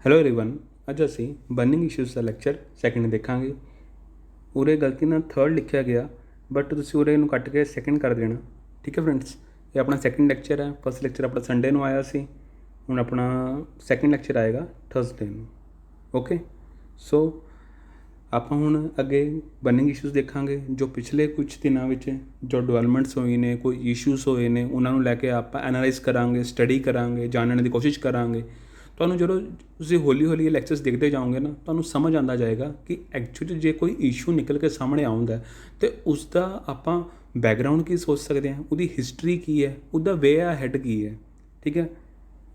Hello everyone, ਅੱਜ ਅਸੀਂ burning issues ਦਾ lecture second ਦੇਖਾਂਗੇ। ਉਰੇ ਗਲਤੀ ਨਾਲ ਥਰਡ ਲਿਖਿਆ ਗਿਆ, ਬਟ ਤੁਸੀਂ ਉਰੇ ਇਹਨੂੰ ਕੱਟ ਕੇ ਸੈਕਿੰਡ ਕਰ ਦੇਣਾ। ਠੀਕ ਹੈ ਫਰੈਂਡਸ, ਇਹ ਆਪਣਾ ਸੈਕਿੰਡ ਲੈਕਚਰ ਹੈ। ਫਸਟ ਲੈਕਚਰ ਆਪਣਾ ਸੰਡੇ ਨੂੰ ਆਇਆ ਸੀ, ਹੁਣ ਆਪਣਾ ਸੈਕਿੰਡ ਲੈਕਚਰ ਆਏਗਾ ਥਰਸਡੇ ਨੂੰ। ਓਕੇ, ਸੋ ਆਪਾਂ ਹੁਣ ਅੱਗੇ ਬਰਨਿੰਗ ਇਸ਼ੂਜ਼ ਦੇਖਾਂਗੇ। ਜੋ ਪਿਛਲੇ ਕੁਝ ਦਿਨਾਂ ਵਿੱਚ ਜੋ ਡਿਵੈਲਪਮੈਂਟਸ ਹੋਈ ਨੇ, ਕੋਈ ਇਸ਼ੂਜ਼ ਹੋਏ ਨੇ, ਉਹਨਾਂ ਨੂੰ ਲੈ ਕੇ ਆਪਾਂ ਐਨਾਲਾਈਜ਼ ਕਰਾਂਗੇ, ਸਟੱਡੀ ਕਰਾਂਗੇ, ਜਾਣਨ ਦੀ ਕੋਸ਼ਿਸ਼ ਕਰਾਂਗੇ। ਤੁਹਾਨੂੰ ਜਦੋਂ ਤੁਸੀਂ ਹੌਲੀ ਹੌਲੀ ਲੈਕਚਰਸ ਦੇਖਦੇ ਜਾਓਗੇ ਨਾ, ਤੁਹਾਨੂੰ ਸਮਝ ਆਉਂਦਾ ਜਾਏਗਾ ਕਿ ਐਕਚੁਅਲੀ ਜੇ ਕੋਈ ਇਸ਼ੂ ਨਿਕਲ ਕੇ ਸਾਹਮਣੇ ਆਉਂਦਾ ਤਾਂ ਉਸ ਦਾ ਆਪਾਂ ਬੈਕਗਰਾਊਂਡ ਕੀ ਸੋਚ ਸਕਦੇ ਹਾਂ, ਉਹਦੀ ਹਿਸਟਰੀ ਕੀ ਹੈ, ਉਹਦਾ ਵੇ ਹੈਡ ਕੀ ਹੈ। ਠੀਕ ਹੈ,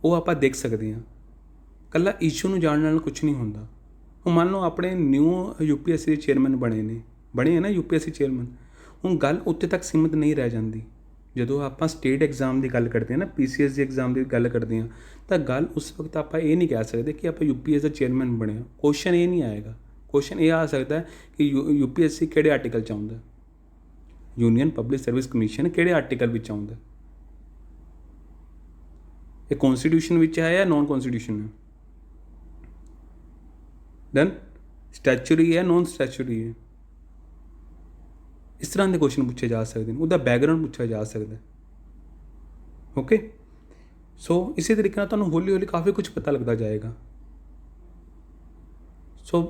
ਉਹ ਆਪਾਂ ਦੇਖ ਸਕਦੇ ਹਾਂ। ਇਕੱਲਾ ਇਸ਼ੂ ਨੂੰ ਜਾਣਨ ਨਾਲ ਕੁਝ ਨਹੀਂ ਹੁੰਦਾ। ਹੁਣ ਮੰਨ ਲਓ ਆਪਣੇ ਨਿਊ UPSC ਦੇ ਚੇਅਰਮੈਨ ਬਣੇ ਹੈ ਨਾ UPSC ਚੇਅਰਮੈਨ। ਹੁਣ ਗੱਲ ਉੱਥੇ ਤੱਕ ਸੀਮਿਤ ਨਹੀਂ ਰਹਿ ਜਾਂਦੀ। ਜਦੋਂ ਆਪਾਂ ਸਟੇਟ ਐਗਜ਼ਾਮ ਦੀ ਗੱਲ ਕਰਦੇ ਹਾਂ ਨਾ, PCS ਦੀ ਐਗਜ਼ਾਮ ਦੀ ਗੱਲ ਕਰਦੇ ਹਾਂ, ਤਾਂ ਗੱਲ ਉਸ ਵਕਤ ਆਪਾਂ ਇਹ ਨਹੀਂ ਕਹਿ ਸਕਦੇ ਕਿ ਆਪਾਂ UPSC ਦਾ ਚੇਅਰਮੈਨ ਬਣਿਆ। ਕੁਐਸਚਨ ਇਹ ਨਹੀਂ ਆਏਗਾ। ਕੁਐਸਚਨ ਇਹ ਆ ਸਕਦਾ ਕਿ UPSC ਕਿਹੜੇ ਆਰਟੀਕਲ 'ਚ ਆਉਂਦਾ, ਯੂਨੀਅਨ ਪਬਲਿਕ ਸਰਵਿਸ ਕਮਿਸ਼ਨ ਕਿਹੜੇ ਆਰਟੀਕਲ ਵਿੱਚ ਆਉਂਦਾ, ਇਹ ਕੌਨਸਟੀਟਿਊਸ਼ਨ ਵਿੱਚ ਹੈ ਜਾਂ ਨੋਨ ਕੌਨਸਟੀਟਿਊਸ਼ਨ ਹੈ, ਦੈਨ ਸਟੈਚੂਰੀ ਹੈ, ਨੋਨ ਸਟੈਚੂਰੀ ਹੈ। ਇਸ ਤਰ੍ਹਾਂ ਦੇ ਕੁਐਸਚਨ ਪੁੱਛੇ ਜਾ ਸਕਦੇ ਨੇ, ਉਹਦਾ ਬੈਕਗਰਾਊਂਡ ਪੁੱਛਿਆ ਜਾ ਸਕਦਾ। ਓਕੇ, ਸੋ ਇਸੇ ਤਰੀਕੇ ਨਾਲ ਤੁਹਾਨੂੰ ਹੌਲੀ ਹੌਲੀ ਕਾਫੀ ਕੁਝ ਪਤਾ ਲੱਗਦਾ ਜਾਏਗਾ। ਸੋ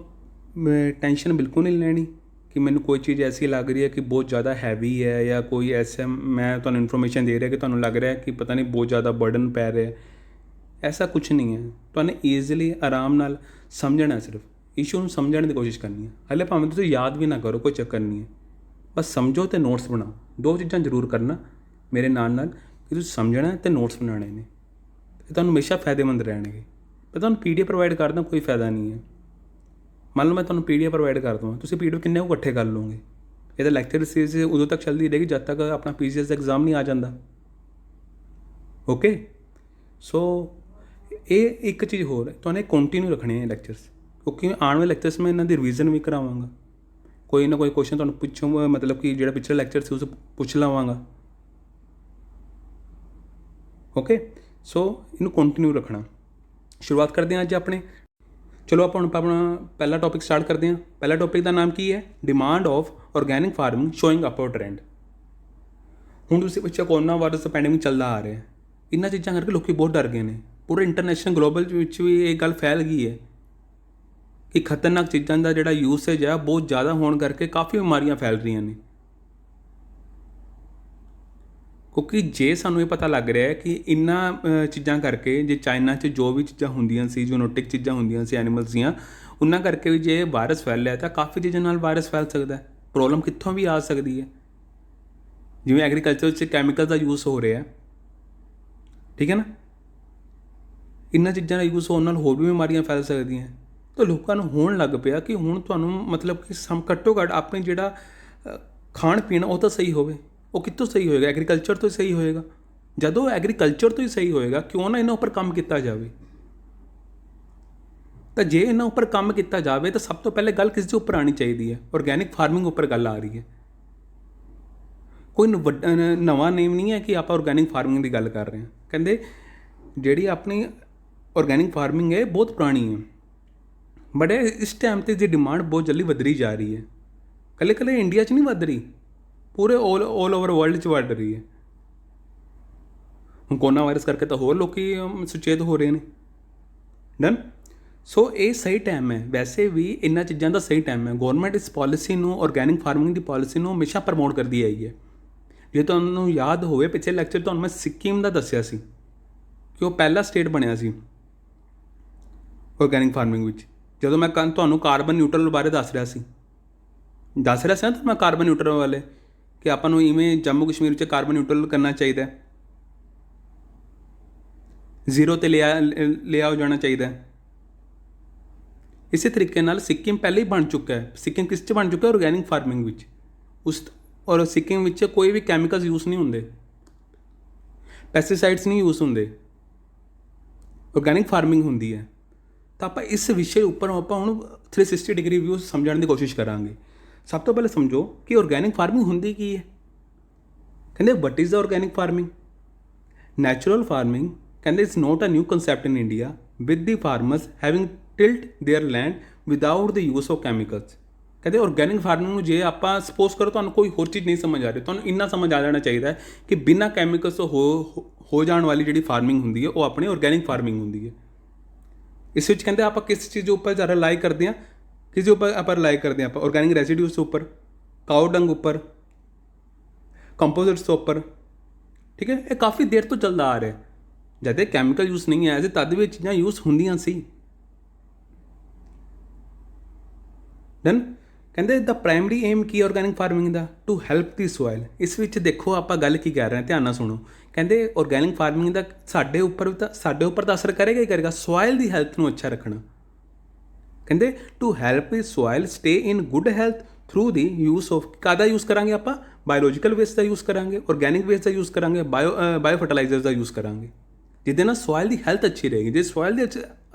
ਟੈਨਸ਼ਨ ਬਿਲਕੁਲ ਨਹੀਂ ਲੈਣੀ ਕਿ ਮੈਨੂੰ ਕੋਈ ਚੀਜ਼ ਐਸੀ ਲੱਗ ਰਹੀ ਹੈ ਕਿ ਬਹੁਤ ਜ਼ਿਆਦਾ ਹੈਵੀ ਹੈ, ਜਾਂ ਕੋਈ ਐਸਾ ਮੈਂ ਤੁਹਾਨੂੰ ਇਨਫੋਰਮੇਸ਼ਨ ਦੇ ਰਿਹਾ ਕਿ ਤੁਹਾਨੂੰ ਲੱਗ ਰਿਹਾ ਕਿ ਪਤਾ ਨਹੀਂ ਬਹੁਤ ਜ਼ਿਆਦਾ ਬਰਡਨ ਪੈ ਰਿਹਾ। ਐਸਾ ਕੁਝ ਨਹੀਂ ਹੈ। ਤੁਹਾਨੂੰ ਈਜ਼ੀਲੀ ਆਰਾਮ ਨਾਲ ਸਮਝਣਾ, ਸਿਰਫ ਇਸ਼ੂ ਨੂੰ ਸਮਝਣ ਦੀ ਕੋਸ਼ਿਸ਼ ਕਰਨੀ ਹੈ। ਹਾਲੇ ਭਾਵੇਂ ਤੁਸੀਂ ਯਾਦ ਵੀ ਨਾ ਕਰੋ, ਕੋਈ ਚੱਕਰ ਨਹੀਂ ਹੈ। ਬਸ ਸਮਝੋ ਅਤੇ ਨੋਟਸ ਬਣਾਓ। ਦੋ ਚੀਜ਼ਾਂ ਜ਼ਰੂਰ ਕਰਨਾ ਮੇਰੇ ਨਾਲ ਕਿ ਤੁਸੀਂ ਸਮਝਣਾ ਅਤੇ ਨੋਟਸ ਬਣਾਉਣੇ ਨੇ। ਇਹ ਤੁਹਾਨੂੰ ਹਮੇਸ਼ਾ ਫਾਇਦੇਮੰਦ ਰਹਿਣਗੇ। ਮੈਂ ਤੁਹਾਨੂੰ PDF ਪ੍ਰੋਵਾਈਡ ਕਰਦਾ, ਕੋਈ ਫਾਇਦਾ ਨਹੀਂ ਹੈ। ਮੰਨ ਲਓ ਮੈਂ ਤੁਹਾਨੂੰ PDF ਪ੍ਰੋਵਾਈਡ ਕਰ ਦਵਾਂ, ਤੁਸੀਂ PDF ਕਿੰਨੇ ਕੁ ਇਕੱਠੇ ਕਰ ਲਓਗੇ? ਇਹ ਤਾਂ ਲੈਕਚਰ ਸੀਰੀਜ਼ ਉਦੋਂ ਤੱਕ ਚੱਲਦੀ ਰਹੇਗੀ ਜਦ ਤੱਕ ਆਪਣਾ PCS ਦਾ ਐਗਜ਼ਾਮ ਨਹੀਂ ਆ ਜਾਂਦਾ। ਓਕੇ, ਸੋ ਇਹ ਇੱਕ ਚੀਜ਼ ਹੋਰ ਹੈ, ਤੁਹਾਨੂੰ ਕੰਟੀਨਿਊ ਰੱਖਣੇ ਹੈ ਲੈਕਚਰਸ, ਕਿਉਂਕਿ ਆਉਣ ਵਾਲੇ ਲੈਕਚਰਸ ਮੈਂ ਇਹਨਾਂ ਦੀ ਰਿਵੀਜ਼ਨ ਵੀ ਕਰਾਵਾਂਗਾ। ਕੋਈ ਨਾ ਕੋਈ ਕੁਐਸਚਨ ਤੁਹਾਨੂੰ ਪੁੱਛੂੰਗਾ, ਮਤਲਬ ਕਿ ਜਿਹੜਾ ਪਿਛਲਾ ਲੈਕਚਰ ਸੀ ਉਸ ਪੁੱਛ ਲਵਾਂਗਾ। ਓਕੇ, ਸੋ ਇਹਨੂੰ ਕੰਟੀਨਿਊ ਰੱਖਣਾ। ਸ਼ੁਰੂਆਤ ਕਰਦੇ ਹਾਂ ਅੱਜ ਆਪਣੇ। ਚਲੋ ਆਪਾਂ ਹੁਣ ਆਪਣਾ ਪਹਿਲਾ ਟੌਪਿਕ ਸਟਾਰਟ ਕਰਦੇ ਹਾਂ। ਪਹਿਲਾ ਟੌਪਿਕ ਦਾ ਨਾਮ ਕੀ ਹੈ? Demand of organic farming showing upward trend. ਹੁਣ ਤੁਸੀਂ ਪਿੱਛੇ ਕੋਰੋਨਾ ਵਾਇਰਸ ਦਾ ਪੈਂਡੇਮਿਕ ਚੱਲਦਾ ਆ ਰਿਹਾ, ਇਹਨਾਂ ਚੀਜ਼ਾਂ ਕਰਕੇ ਲੋਕ ਬਹੁਤ ਡਰ ਗਏ ਨੇ। ਪੂਰੇ ਇੰਟਰਨੈਸ਼ਨਲ ਗਲੋਬਲ ਵਿੱਚ ਵੀ ਇਹ ਗੱਲ ਫੈਲ ਗਈ ਹੈ ਕਿ ਖਤਰਨਾਕ ਚੀਜ਼ਾਂ ਦਾ ਜਿਹੜਾ ਯੂਸੇਜ ਹੈ ਬਹੁਤ ਜ਼ਿਆਦਾ ਹੋਣ ਕਰਕੇ ਕਾਫੀ ਬਿਮਾਰੀਆਂ ਫੈਲ ਰਹੀਆਂ ਨੇ। ਕਿਉਂਕਿ ਜੇ ਸਾਨੂੰ ਇਹ ਪਤਾ ਲੱਗ ਰਿਹਾ ਹੈ ਕਿ ਇਹਨਾਂ ਚੀਜ਼ਾਂ ਕਰਕੇ, ਜੇ ਚਾਈਨਾ 'ਚ ਜੋ ਵੀ ਚੀਜ਼ਾਂ ਹੁੰਦੀਆਂ ਸੀ, ਜੂਨੋਟਿਕ ਚੀਜ਼ਾਂ ਹੁੰਦੀਆਂ ਸੀ ਐਨੀਮਲਸ ਦੀਆਂ, ਉਹਨਾਂ ਕਰਕੇ ਵੀ ਜੇ ਵਾਇਰਸ ਫੈਲਿਆ ਤਾਂ ਕਾਫੀ ਚੀਜ਼ਾਂ ਨਾਲ ਵਾਇਰਸ ਫੈਲ ਸਕਦਾ। ਪ੍ਰੋਬਲਮ ਕਿੱਥੋਂ ਵੀ ਆ ਸਕਦੀ ਹੈ। ਜਿਵੇਂ ਐਗਰੀਕਲਚਰ 'ਚ ਕੈਮੀਕਲ ਦਾ ਯੂਜ਼ ਹੋ ਰਿਹਾ, ਠੀਕ ਹੈ ਨਾ, ਇਹਨਾਂ ਚੀਜ਼ਾਂ ਦਾ ਯੂਜ਼ ਹੋਣ ਨਾਲ ਹੋਰ ਵੀ ਬਿਮਾਰੀਆਂ ਫੈਲ ਸਕਦੀਆਂ। ਤਾਂ ਲੋਕਾਂ ਨੂੰ ਹੋਣ ਲੱਗ ਪਿਆ ਕਿ ਹੁਣ ਤੁਹਾਨੂੰ ਮਤਲਬ ਕਿ ਘੱਟੋ ਘੱਟ ਆਪਣੇ ਜਿਹੜਾ ਖਾਣ ਪੀਣ ਉਹ ਤਾਂ ਸਹੀ ਹੋਵੇ। ਉਹ ਕਿੱਥੋਂ ਸਹੀ ਹੋਏਗਾ? ਐਗਰੀਕਲਚਰ ਤੋਂ ਹੀ ਸਹੀ ਹੋਏਗਾ। ਜਦੋਂ ਐਗਰੀਕਲਚਰ ਤੋਂ ਹੀ ਸਹੀ ਹੋਏਗਾ, ਕਿਉਂ ਨਾ ਇਹਨਾਂ ਉੱਪਰ ਕੰਮ ਕੀਤਾ ਜਾਵੇ। ਤਾਂ ਜੇ ਇਹਨਾਂ ਉੱਪਰ ਕੰਮ ਕੀਤਾ ਜਾਵੇ ਤਾਂ ਸਭ ਤੋਂ ਪਹਿਲੇ ਗੱਲ ਕਿਸ ਦੇ ਉੱਪਰ ਆਉਣੀ ਚਾਹੀਦੀ ਹੈ? ਆਰਗੈਨਿਕ ਫਾਰਮਿੰਗ ਉੱਪਰ ਗੱਲ ਆ ਰਹੀ ਹੈ। ਕੋਈ ਨਵਾਂ ਨੇਮ ਨਹੀਂ ਹੈ ਕਿ ਆਪਾਂ ਆਰਗੈਨਿਕ ਫਾਰਮਿੰਗ ਦੀ ਗੱਲ ਕਰ ਰਹੇ ਹਾਂ। ਕਹਿੰਦੇ ਜਿਹੜੀ ਆਪਣੀ ਆਰਗੈਨਿਕ ਫਾਰਮਿੰਗ ਹੈ ਬਹੁਤ ਪੁਰਾਣੀ ਹੈ, ਬਟ ਇਸ ਟਾਈਮ 'ਤੇ ਦੀ ਡਿਮਾਂਡ ਬਹੁਤ ਜਲਦੀ ਵਧਦੀ ਜਾ ਰਹੀ ਹੈ। ਇਕੱਲੇ ਇੰਡੀਆ 'ਚ ਨਹੀਂ ਵੱਧ ਰਹੀ, ਪੂਰੇ ਆਲ ਓਵਰ ਵਰਲਡ 'ਚ ਵੱਧ ਰਹੀ ਹੈ। ਹੁਣ ਕੋਰੋਨਾ ਵਾਇਰਸ ਕਰਕੇ ਤਾਂ ਹੋਰ ਲੋਕ ਸੁਚੇਤ ਹੋ ਰਹੇ ਨੇ। ਡਨ। ਸੋ ਇਹ ਸਹੀ ਟਾਈਮ ਹੈ। ਵੈਸੇ ਵੀ ਇਹਨਾਂ ਚੀਜ਼ਾਂ ਦਾ ਸਹੀ ਟਾਈਮ ਹੈ। ਗੌਰਮੈਂਟ ਇਸ ਪਾਲਿਸੀ ਨੂੰ, ਆਰਗੈਨਿਕ ਫਾਰਮਿੰਗ ਦੀ ਪਾਲਿਸੀ ਨੂੰ ਹਮੇਸ਼ਾ ਪ੍ਰਮੋਟ ਕਰਦੀ ਆਈ ਹੈ। ਜੇ ਤੁਹਾਨੂੰ ਯਾਦ ਹੋਵੇ, ਪਿਛਲੇ ਲੈਕਚਰ ਤੁਹਾਨੂੰ ਮੈਂ ਸਿੱਕਿਮ ਦਾ ਦੱਸਿਆ ਸੀ ਕਿ ਉਹ ਪਹਿਲਾ ਸਟੇਟ ਬਣਿਆ ਸੀ ਆਰਗੈਨਿਕ ਫਾਰਮਿੰਗ ਵਿੱਚ। ਜਦੋਂ ਮੈਂ ਤੁਹਾਨੂੰ ਕਾਰਬਨ ਨਿਊਟਰਲ ਬਾਰੇ ਦੱਸ ਰਿਹਾ ਸੀ ਨਾ ਤਾਂ ਮੈਂ ਕਾਰਬਨ ਨਿਊਟਰਲ ਵਾਲੇ, ਕਿ ਆਪਾਂ ਨੂੰ ਇਵੇਂ ਜੰਮੂ ਕਸ਼ਮੀਰ ਵਿੱਚ ਕਾਰਬਨ ਨਿਊਟਰਲ ਕਰਨਾ ਚਾਹੀਦਾ, ਜ਼ੀਰੋ 'ਤੇ ਲਿਆ ਹੋ ਜਾਣਾ ਚਾਹੀਦਾ। ਇਸੇ ਤਰੀਕੇ ਨਾਲ ਸਿੱਕਿਮ ਪਹਿਲੇ ਹੀ ਬਣ ਚੁੱਕਾ ਹੈ। ਸਿੱਕਿਮ ਕਿਸ 'ਚ ਬਣ ਚੁੱਕਾ? ਆਰਗੈਨਿਕ ਫਾਰਮਿੰਗ ਵਿੱਚ। ਔਰ ਸਿੱਕਿਮ ਵਿੱਚ ਕੋਈ ਵੀ ਕੈਮੀਕਲਸ ਯੂਜ਼ ਨਹੀਂ ਹੁੰਦੇ, ਪੈਸਟੀਸਾਈਡਸ ਨਹੀਂ ਯੂਜ਼ ਹੁੰਦੇ, ਆਰਗੈਨਿਕ ਫਾਰਮਿੰਗ ਹੁੰਦੀ ਹੈ। ਤਾਂ ਆਪਾਂ ਇਸ ਵਿਸ਼ੇ ਉੱਪਰ ਆਪਾਂ ਹੁਣ 360 ਡਿਗਰੀ ਵਿਊ ਸਮਝਣ ਦੀ ਕੋਸ਼ਿਸ਼ ਕਰਾਂਗੇ। ਸਭ ਤੋਂ ਪਹਿਲਾਂ ਸਮਝੋ ਕਿ ਆਰਗੈਨਿਕ ਫਾਰਮਿੰਗ ਹੁੰਦੀ ਕੀ ਹੈ। ਕਹਿੰਦੇ what is the organic farming? Natural farming ਕਹਿੰਦੇ it's not a new concept in India, with the farmers having tilled their land without the use of chemicals। ਕਹਿੰਦੇ ਆਰਗੈਨਿਕ ਫਾਰਮਿੰਗ ਨੂੰ ਜੇ ਆਪਾਂ ਸਪੋਜ਼ ਕਰੋ ਤੁਹਾਨੂੰ ਕੋਈ ਹੋਰ ਚੀਜ਼ ਨਹੀਂ ਸਮਝ ਆ ਰਹੀ, ਤੁਹਾਨੂੰ ਇੰਨਾ ਸਮਝ ਆ ਜਾਣਾ ਚਾਹੀਦਾ ਹੈ ਕਿ ਬਿਨਾਂ ਕੈਮੀਕਲਸ ਤੋਂ ਹੋ ਜਾਣ ਵਾਲੀ ਜਿਹੜੀ ਫਾਰਮਿੰਗ ਹੁੰਦੀ ਹੈ ਉਹ ਆਪਣੀ ਆਰਗੈਨਿਕ ਫਾਰਮਿੰਗ ਹੁੰਦੀ ਹੈ। ਇਸ ਵਿੱਚ ਕਹਿੰਦੇ ਆਪਾਂ ਕਿਸ ਚੀਜ਼ ਦੇ ਉੱਪਰ ਜ਼ਿਆਦਾ ਰਿਲਾਈ ਕਰਦੇ ਹਾਂ, ਕਿਸ ਦੇ ਉੱਪਰ ਆਪਾਂ ਰਿਲਾਈ ਕਰਦੇ ਹਾਂ, ਆਪਾਂ ਆਰਗੈਨਿਕ ਰੈਸੀਡਿਊਸ ਦੇ ਉੱਪਰ, ਕਾਓ ਡੰਗ ਉੱਪਰ, ਕੰਪੋਜ਼ਿਟਸ ਦੇ ਉੱਪਰ। ਠੀਕ ਹੈ, ਇਹ ਕਾਫੀ ਦੇਰ ਤੋਂ ਚੱਲਦਾ ਆ ਰਿਹਾ। ਜਦ ਇਹ ਕੈਮੀਕਲ ਯੂਜ਼ ਨਹੀਂ ਆਇਆ ਸੀ ਤਦ ਵੀ ਇਹ ਚੀਜ਼ਾਂ ਯੂਜ਼ ਹੁੰਦੀਆਂ ਸੀ। ਦੈਨ ਕਹਿੰਦੇ ਦਾ ਪ੍ਰਾਇਮਰੀ ਏਮ ਕੀ ਆਰਗੈਨਿਕ ਫਾਰਮਿੰਗ ਦਾ, ਟੂ ਹੈਲਪ ਦੀ ਸੋਇਲ। ਇਸ ਵਿੱਚ ਦੇਖੋ ਆਪਾਂ ਗੱਲ ਕੀ ਕਰ ਰਹੇ ਹਾਂ, ਧਿਆਨ ਨਾਲ ਸੁਣੋ। ਕਹਿੰਦੇ ਆਰਗੈਨਿਕ ਫਾਰਮਿੰਗ ਦਾ ਸਾਡੇ ਉੱਪਰ ਤਾਂ ਅਸਰ ਕਰੇਗਾ ਹੀ ਕਰੇਗਾ, ਸੋਇਲ ਦੀ ਹੈਲਥ ਨੂੰ ਅੱਛਾ ਰੱਖਣਾ। ਕਹਿੰਦੇ to help the soil stay in good health through the use of, ਕਾਹਦਾ ਯੂਜ਼ ਕਰਾਂਗੇ ਆਪਾਂ, ਬਾਇਓਲੋਜੀਕਲ ਵੇਸਟ ਦਾ ਯੂਜ਼ ਕਰਾਂਗੇ, ਆਰਗੈਨਿਕ ਵੇਸਟ ਦਾ ਯੂਜ਼ ਕਰਾਂਗੇ, ਬਾਇਓ ਫਰਟੀਲਾਈਜ਼ਰਸ ਦਾ ਯੂਜ਼ ਕਰਾਂਗੇ, ਜਿਹਦੇ ਨਾਲ ਸੋਇਲ ਦੀ ਹੈਲਥ ਅੱਛੀ ਰਹੇਗੀ। ਜੇ ਸੋਇਲ ਦੀ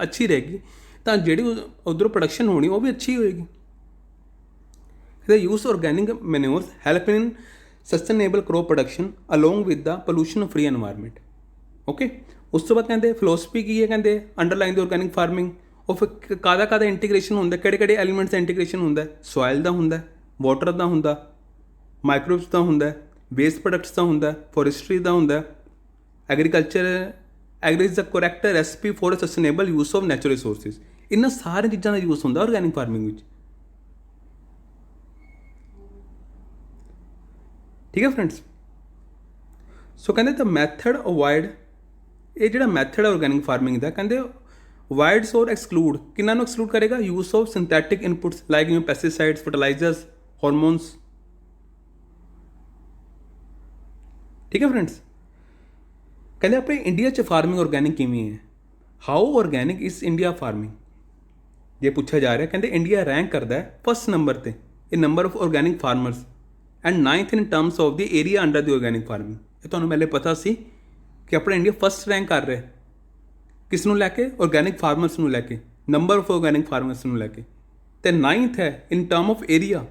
ਅੱਛੀ ਰਹੇਗੀ ਤਾਂ ਜਿਹੜੀ ਉੱਧਰੋਂ ਪ੍ਰੋਡਕਸ਼ਨ ਹੋਣੀ ਉਹ ਵੀ ਅੱਛੀ ਹੋਏਗੀ। The use of organic manures help in sustainable crop production along with the pollution free environment। Okay, ਉਸ ਤੋਂ ਬਾਅਦ ਕਹਿੰਦੇ ਫਿਲੋਸਫੀ ਕੀ ਹੈ, ਕਹਿੰਦੇ ਅੰਡਰਲਾਈਨ ਦੀ ਆਰਗੈਨਿਕ ਫਾਰਮਿੰਗ ਉਹ ਫਿਰ ਕਾਹਦਾ ਇੰਟੀਗ੍ਰੇਸ਼ਨ ਹੁੰਦਾ, ਕਿਹੜੇ ਐਲੀਮੈਂਟਸ ਦਾ ਇੰਟੀਗ੍ਰੇਸ਼ਨ ਹੁੰਦਾ, ਸੋਇਲ ਦਾ ਹੁੰਦਾ, ਵਾਟਰ ਦਾ ਹੁੰਦਾ, ਮਾਈਕਰੋਬਸ ਦਾ ਹੁੰਦਾ, ਵੇਸਟ ਪ੍ਰੋਡਕਟਸ ਦਾ ਹੁੰਦਾ, ਫੋਰੈਸਟਰੀ ਦਾ ਹੁੰਦਾ, ਐਗਰੀ ਇਜ਼ ਦਾ correct recipe for sustainable use of natural resources. ਇਹਨਾਂ ਸਾਰੀਆਂ ਚੀਜ਼ਾਂ ਦਾ ਯੂਜ਼ ਹੁੰਦਾ ਆਰਗੈਨਿਕ ਫਾਰਮਿੰਗ ਵਿੱਚ। ਠੀਕ ਹੈ ਫਰੈਂਡਸ, ਸੋ ਕਹਿੰਦੇ ਤਾਂ ਮੈਥਡ ਅਵੋਇਡ, ਇਹ ਜਿਹੜਾ ਮੈਥਡ ਹੈ ਆਰਗੈਨਿਕ ਫਾਰਮਿੰਗ ਦਾ, ਕਹਿੰਦੇ ਅਵੋਇਡਸ ਔਰ ਐਕਸਕਲੂਡ, ਕਿਹਨਾਂ ਨੂੰ ਐਕਸਕਲੂਡ ਕਰੇਗਾ, use of synthetic inputs like pesticides, fertilisers, hormones. ਠੀਕ ਹੈ ਫਰੈਂਡਸ, ਕਹਿੰਦੇ ਆਪਣੇ ਇੰਡੀਆ 'ਚ ਫਾਰਮਿੰਗ ਆਰਗੈਨਿਕ ਕਿਵੇਂ ਹੈ, how organic is India farming ਜੇ ਪੁੱਛਿਆ ਜਾ ਰਿਹਾ। ਕਹਿੰਦੇ ਇੰਡੀਆ ਰੈਂਕ ਕਰਦਾ ਹੈ ਫਸਟ ਨੰਬਰ 'ਤੇ ਇਹ number of organic farmers and 9th in terms of the area under the organic farming. ਇਹ ਤੁਹਾਨੂੰ ਪਹਿਲੇ ਪਤਾ ਸੀ ਕਿ ਆਪਣਾ ਇੰਡੀਆ ਫਸਟ ਰੈਂਕ ਕਰ ਰਿਹਾ, ਕਿਸ ਨੂੰ ਲੈ ਕੇ, ਆਰਗੈਨਿਕ ਫਾਰਮਰਸ ਨੂੰ ਲੈ ਕੇ, ਨੰਬਰ ਆਫ ਆਰਗੈਨਿਕ ਫਾਰਮਰਸ ਨੂੰ ਲੈ ਕੇ, ਅਤੇ 9th ਹੈ ਇਨ ਟਰਮ ਆਫ ਏਰੀਆ।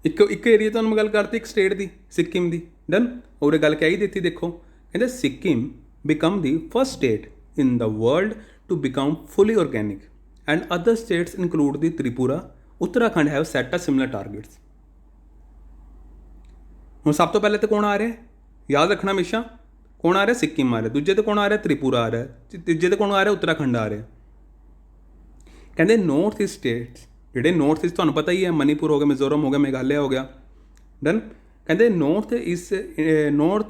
ਇੱਕ ਏਰੀਆ ਤੁਹਾਨੂੰ ਮੈਂ ਗੱਲ ਕਰਤੀ ਇੱਕ ਸਟੇਟ ਦੀ, ਸਿੱਕਿਮ ਦੀ। ਡਨ, ਹੋਰ ਗੱਲ ਕਹਿ ਹੀ ਦਿੱਤੀ। ਦੇਖੋ ਕਹਿੰਦੇ Sikkim become the first state in the world to become fully organic and other states include the Tripura, Uttarakhand have set a similar targets. ਹੁਣ ਸਭ ਤੋਂ ਪਹਿਲੇ ਤਾਂ ਕੌਣ ਆ ਰਿਹਾ, ਯਾਦ ਰੱਖਣਾ ਹਮੇਸ਼ਾ, ਕੌਣ ਆ ਰਿਹਾ, ਸਿੱਕਿਮ ਆ ਰਿਹਾ, ਦੂਜੇ ਤੇ ਕੌਣ ਆ ਰਿਹਾ, ਤ੍ਰਿਪੁਰਾ ਆ ਰਿਹਾ, ਤੀਜੇ ਤੇ ਕੌਣ ਆ ਰਿਹਾ, ਉੱਤਰਾਖੰਡ ਆ ਰਿਹਾ। ਕਹਿੰਦੇ ਨੌਰਥ ਈਸਟ ਸਟੇਟਸ, ਜਿਹੜੇ ਨੌਰਥ ਈਸਟ ਤੁਹਾਨੂੰ ਪਤਾ ਹੀ ਹੈ, ਮਨੀਪੁਰ ਹੋ ਗਿਆ, ਮਿਜ਼ੋਰਮ ਹੋ ਗਿਆ, ਮੇਘਾਲਿਆ ਹੋ ਗਿਆ। ਡਨ, ਕਹਿੰਦੇ north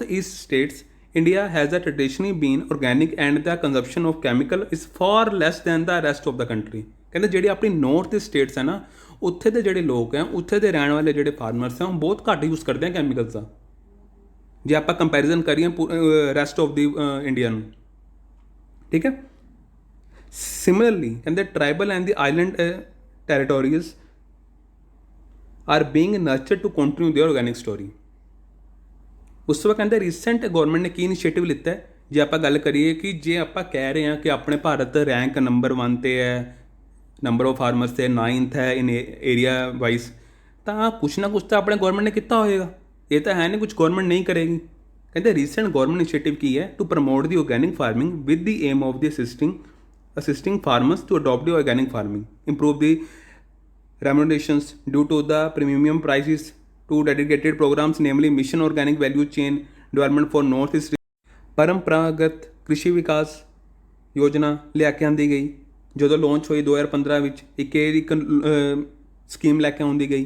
east states India has a traditionally been organic and the consumption of chemical is far less than the rest of the country. ਕਹਿੰਦੇ ਜਿਹੜੀ ਆਪਣੀ ਨੌਰਥ ਈਸਟ ਸਟੇਟਸ ਹੈ ਨਾ, ਉੱਥੇ ਦੇ ਜਿਹੜੇ ਲੋਕ ਹੈ, ਉੱਥੇ ਦੇ ਰਹਿਣ ਵਾਲੇ ਜਿਹੜੇ ਫਾਰਮਰਸ ਹੈ, ਉਹ ਬਹੁਤ ਘੱਟ ਯੂਜ਼ ਕਰਦੇ ਆ ਕੈਮੀਕਲਸ ਦਾ, ਜੇ ਆਪਾਂ ਕੰਪੈਰੀਜ਼ਨ ਕਰੀਏ ਰੈਸਟ ਆਫ ਦੀ ਇੰਡੀਆ ਨੂੰ। ਠੀਕ ਹੈ, ਸਿਮਿਲਰਲੀ ਕਹਿੰਦੇ tribal and the island territories are being nurtured to continue their organic story. ਉਸ ਤੋਂ ਬਾਅਦ ਕਹਿੰਦੇ ਰੀਸੈਂਟ ਗੌਰਮੈਂਟ ਨੇ ਕੀ ਇਨੀਸ਼ੀਏਟਿਵ ਲਿੱਤਾ ਹੈ, ਜੇ ਆਪਾਂ ਗੱਲ ਕਰੀਏ ਕਿ ਜੇ ਆਪਾਂ ਕਹਿ ਰਹੇ ਹਾਂ ਕਿ ਆਪਣੇ ਭਾਰਤ ਰੈਂਕ ਨੰਬਰ 1 'ਤੇ ਹੈ, ਨੰਬਰ ਆਫ ਫਾਰਮਰਸ 'ਤੇ 9th ਹੈ ਇਨ ਏਰੀਆ ਵਾਈਜ਼, ਤਾਂ ਕੁਛ ਨਾ ਕੁਛ ਤਾਂ ਆਪਣੇ ਗੌਰਮੈਂਟ ਨੇ ਕੀਤਾ ਹੋਏਗਾ। ਇਹ ਤਾਂ ਹੈ ਨਹੀਂ ਕੁਛ ਗੌਰਮੈਂਟ ਨਹੀਂ ਕਰੇਗੀ। ਕਹਿੰਦੇ ਰੀਸੈਂਟ ਗੌਰਮੈਂਟ ਇਨੀਸ਼ੀਏਟਿਵ ਕੀ ਹੈ, to promote the organic farming with the aim of the assisting farmers to adopt the organic farming, improve the remunerations due to the premium prices, to dedicated programs namely mission organic value chain development for north east। ਪਰੰਪਰਾਗਤ ਕ੍ਰਿਸ਼ੀ ਵਿਕਾਸ ਯੋਜਨਾ ਲਿਆ ਕੇ ਆਂਦੀ ਗਈ ਜਦੋਂ launch ਹੋਈ 2015 ਵਿੱਚ। ਇੱਕ ਸਕੀਮ ਲੈ ਕੇ ਆਉਂਦੀ ਗਈ,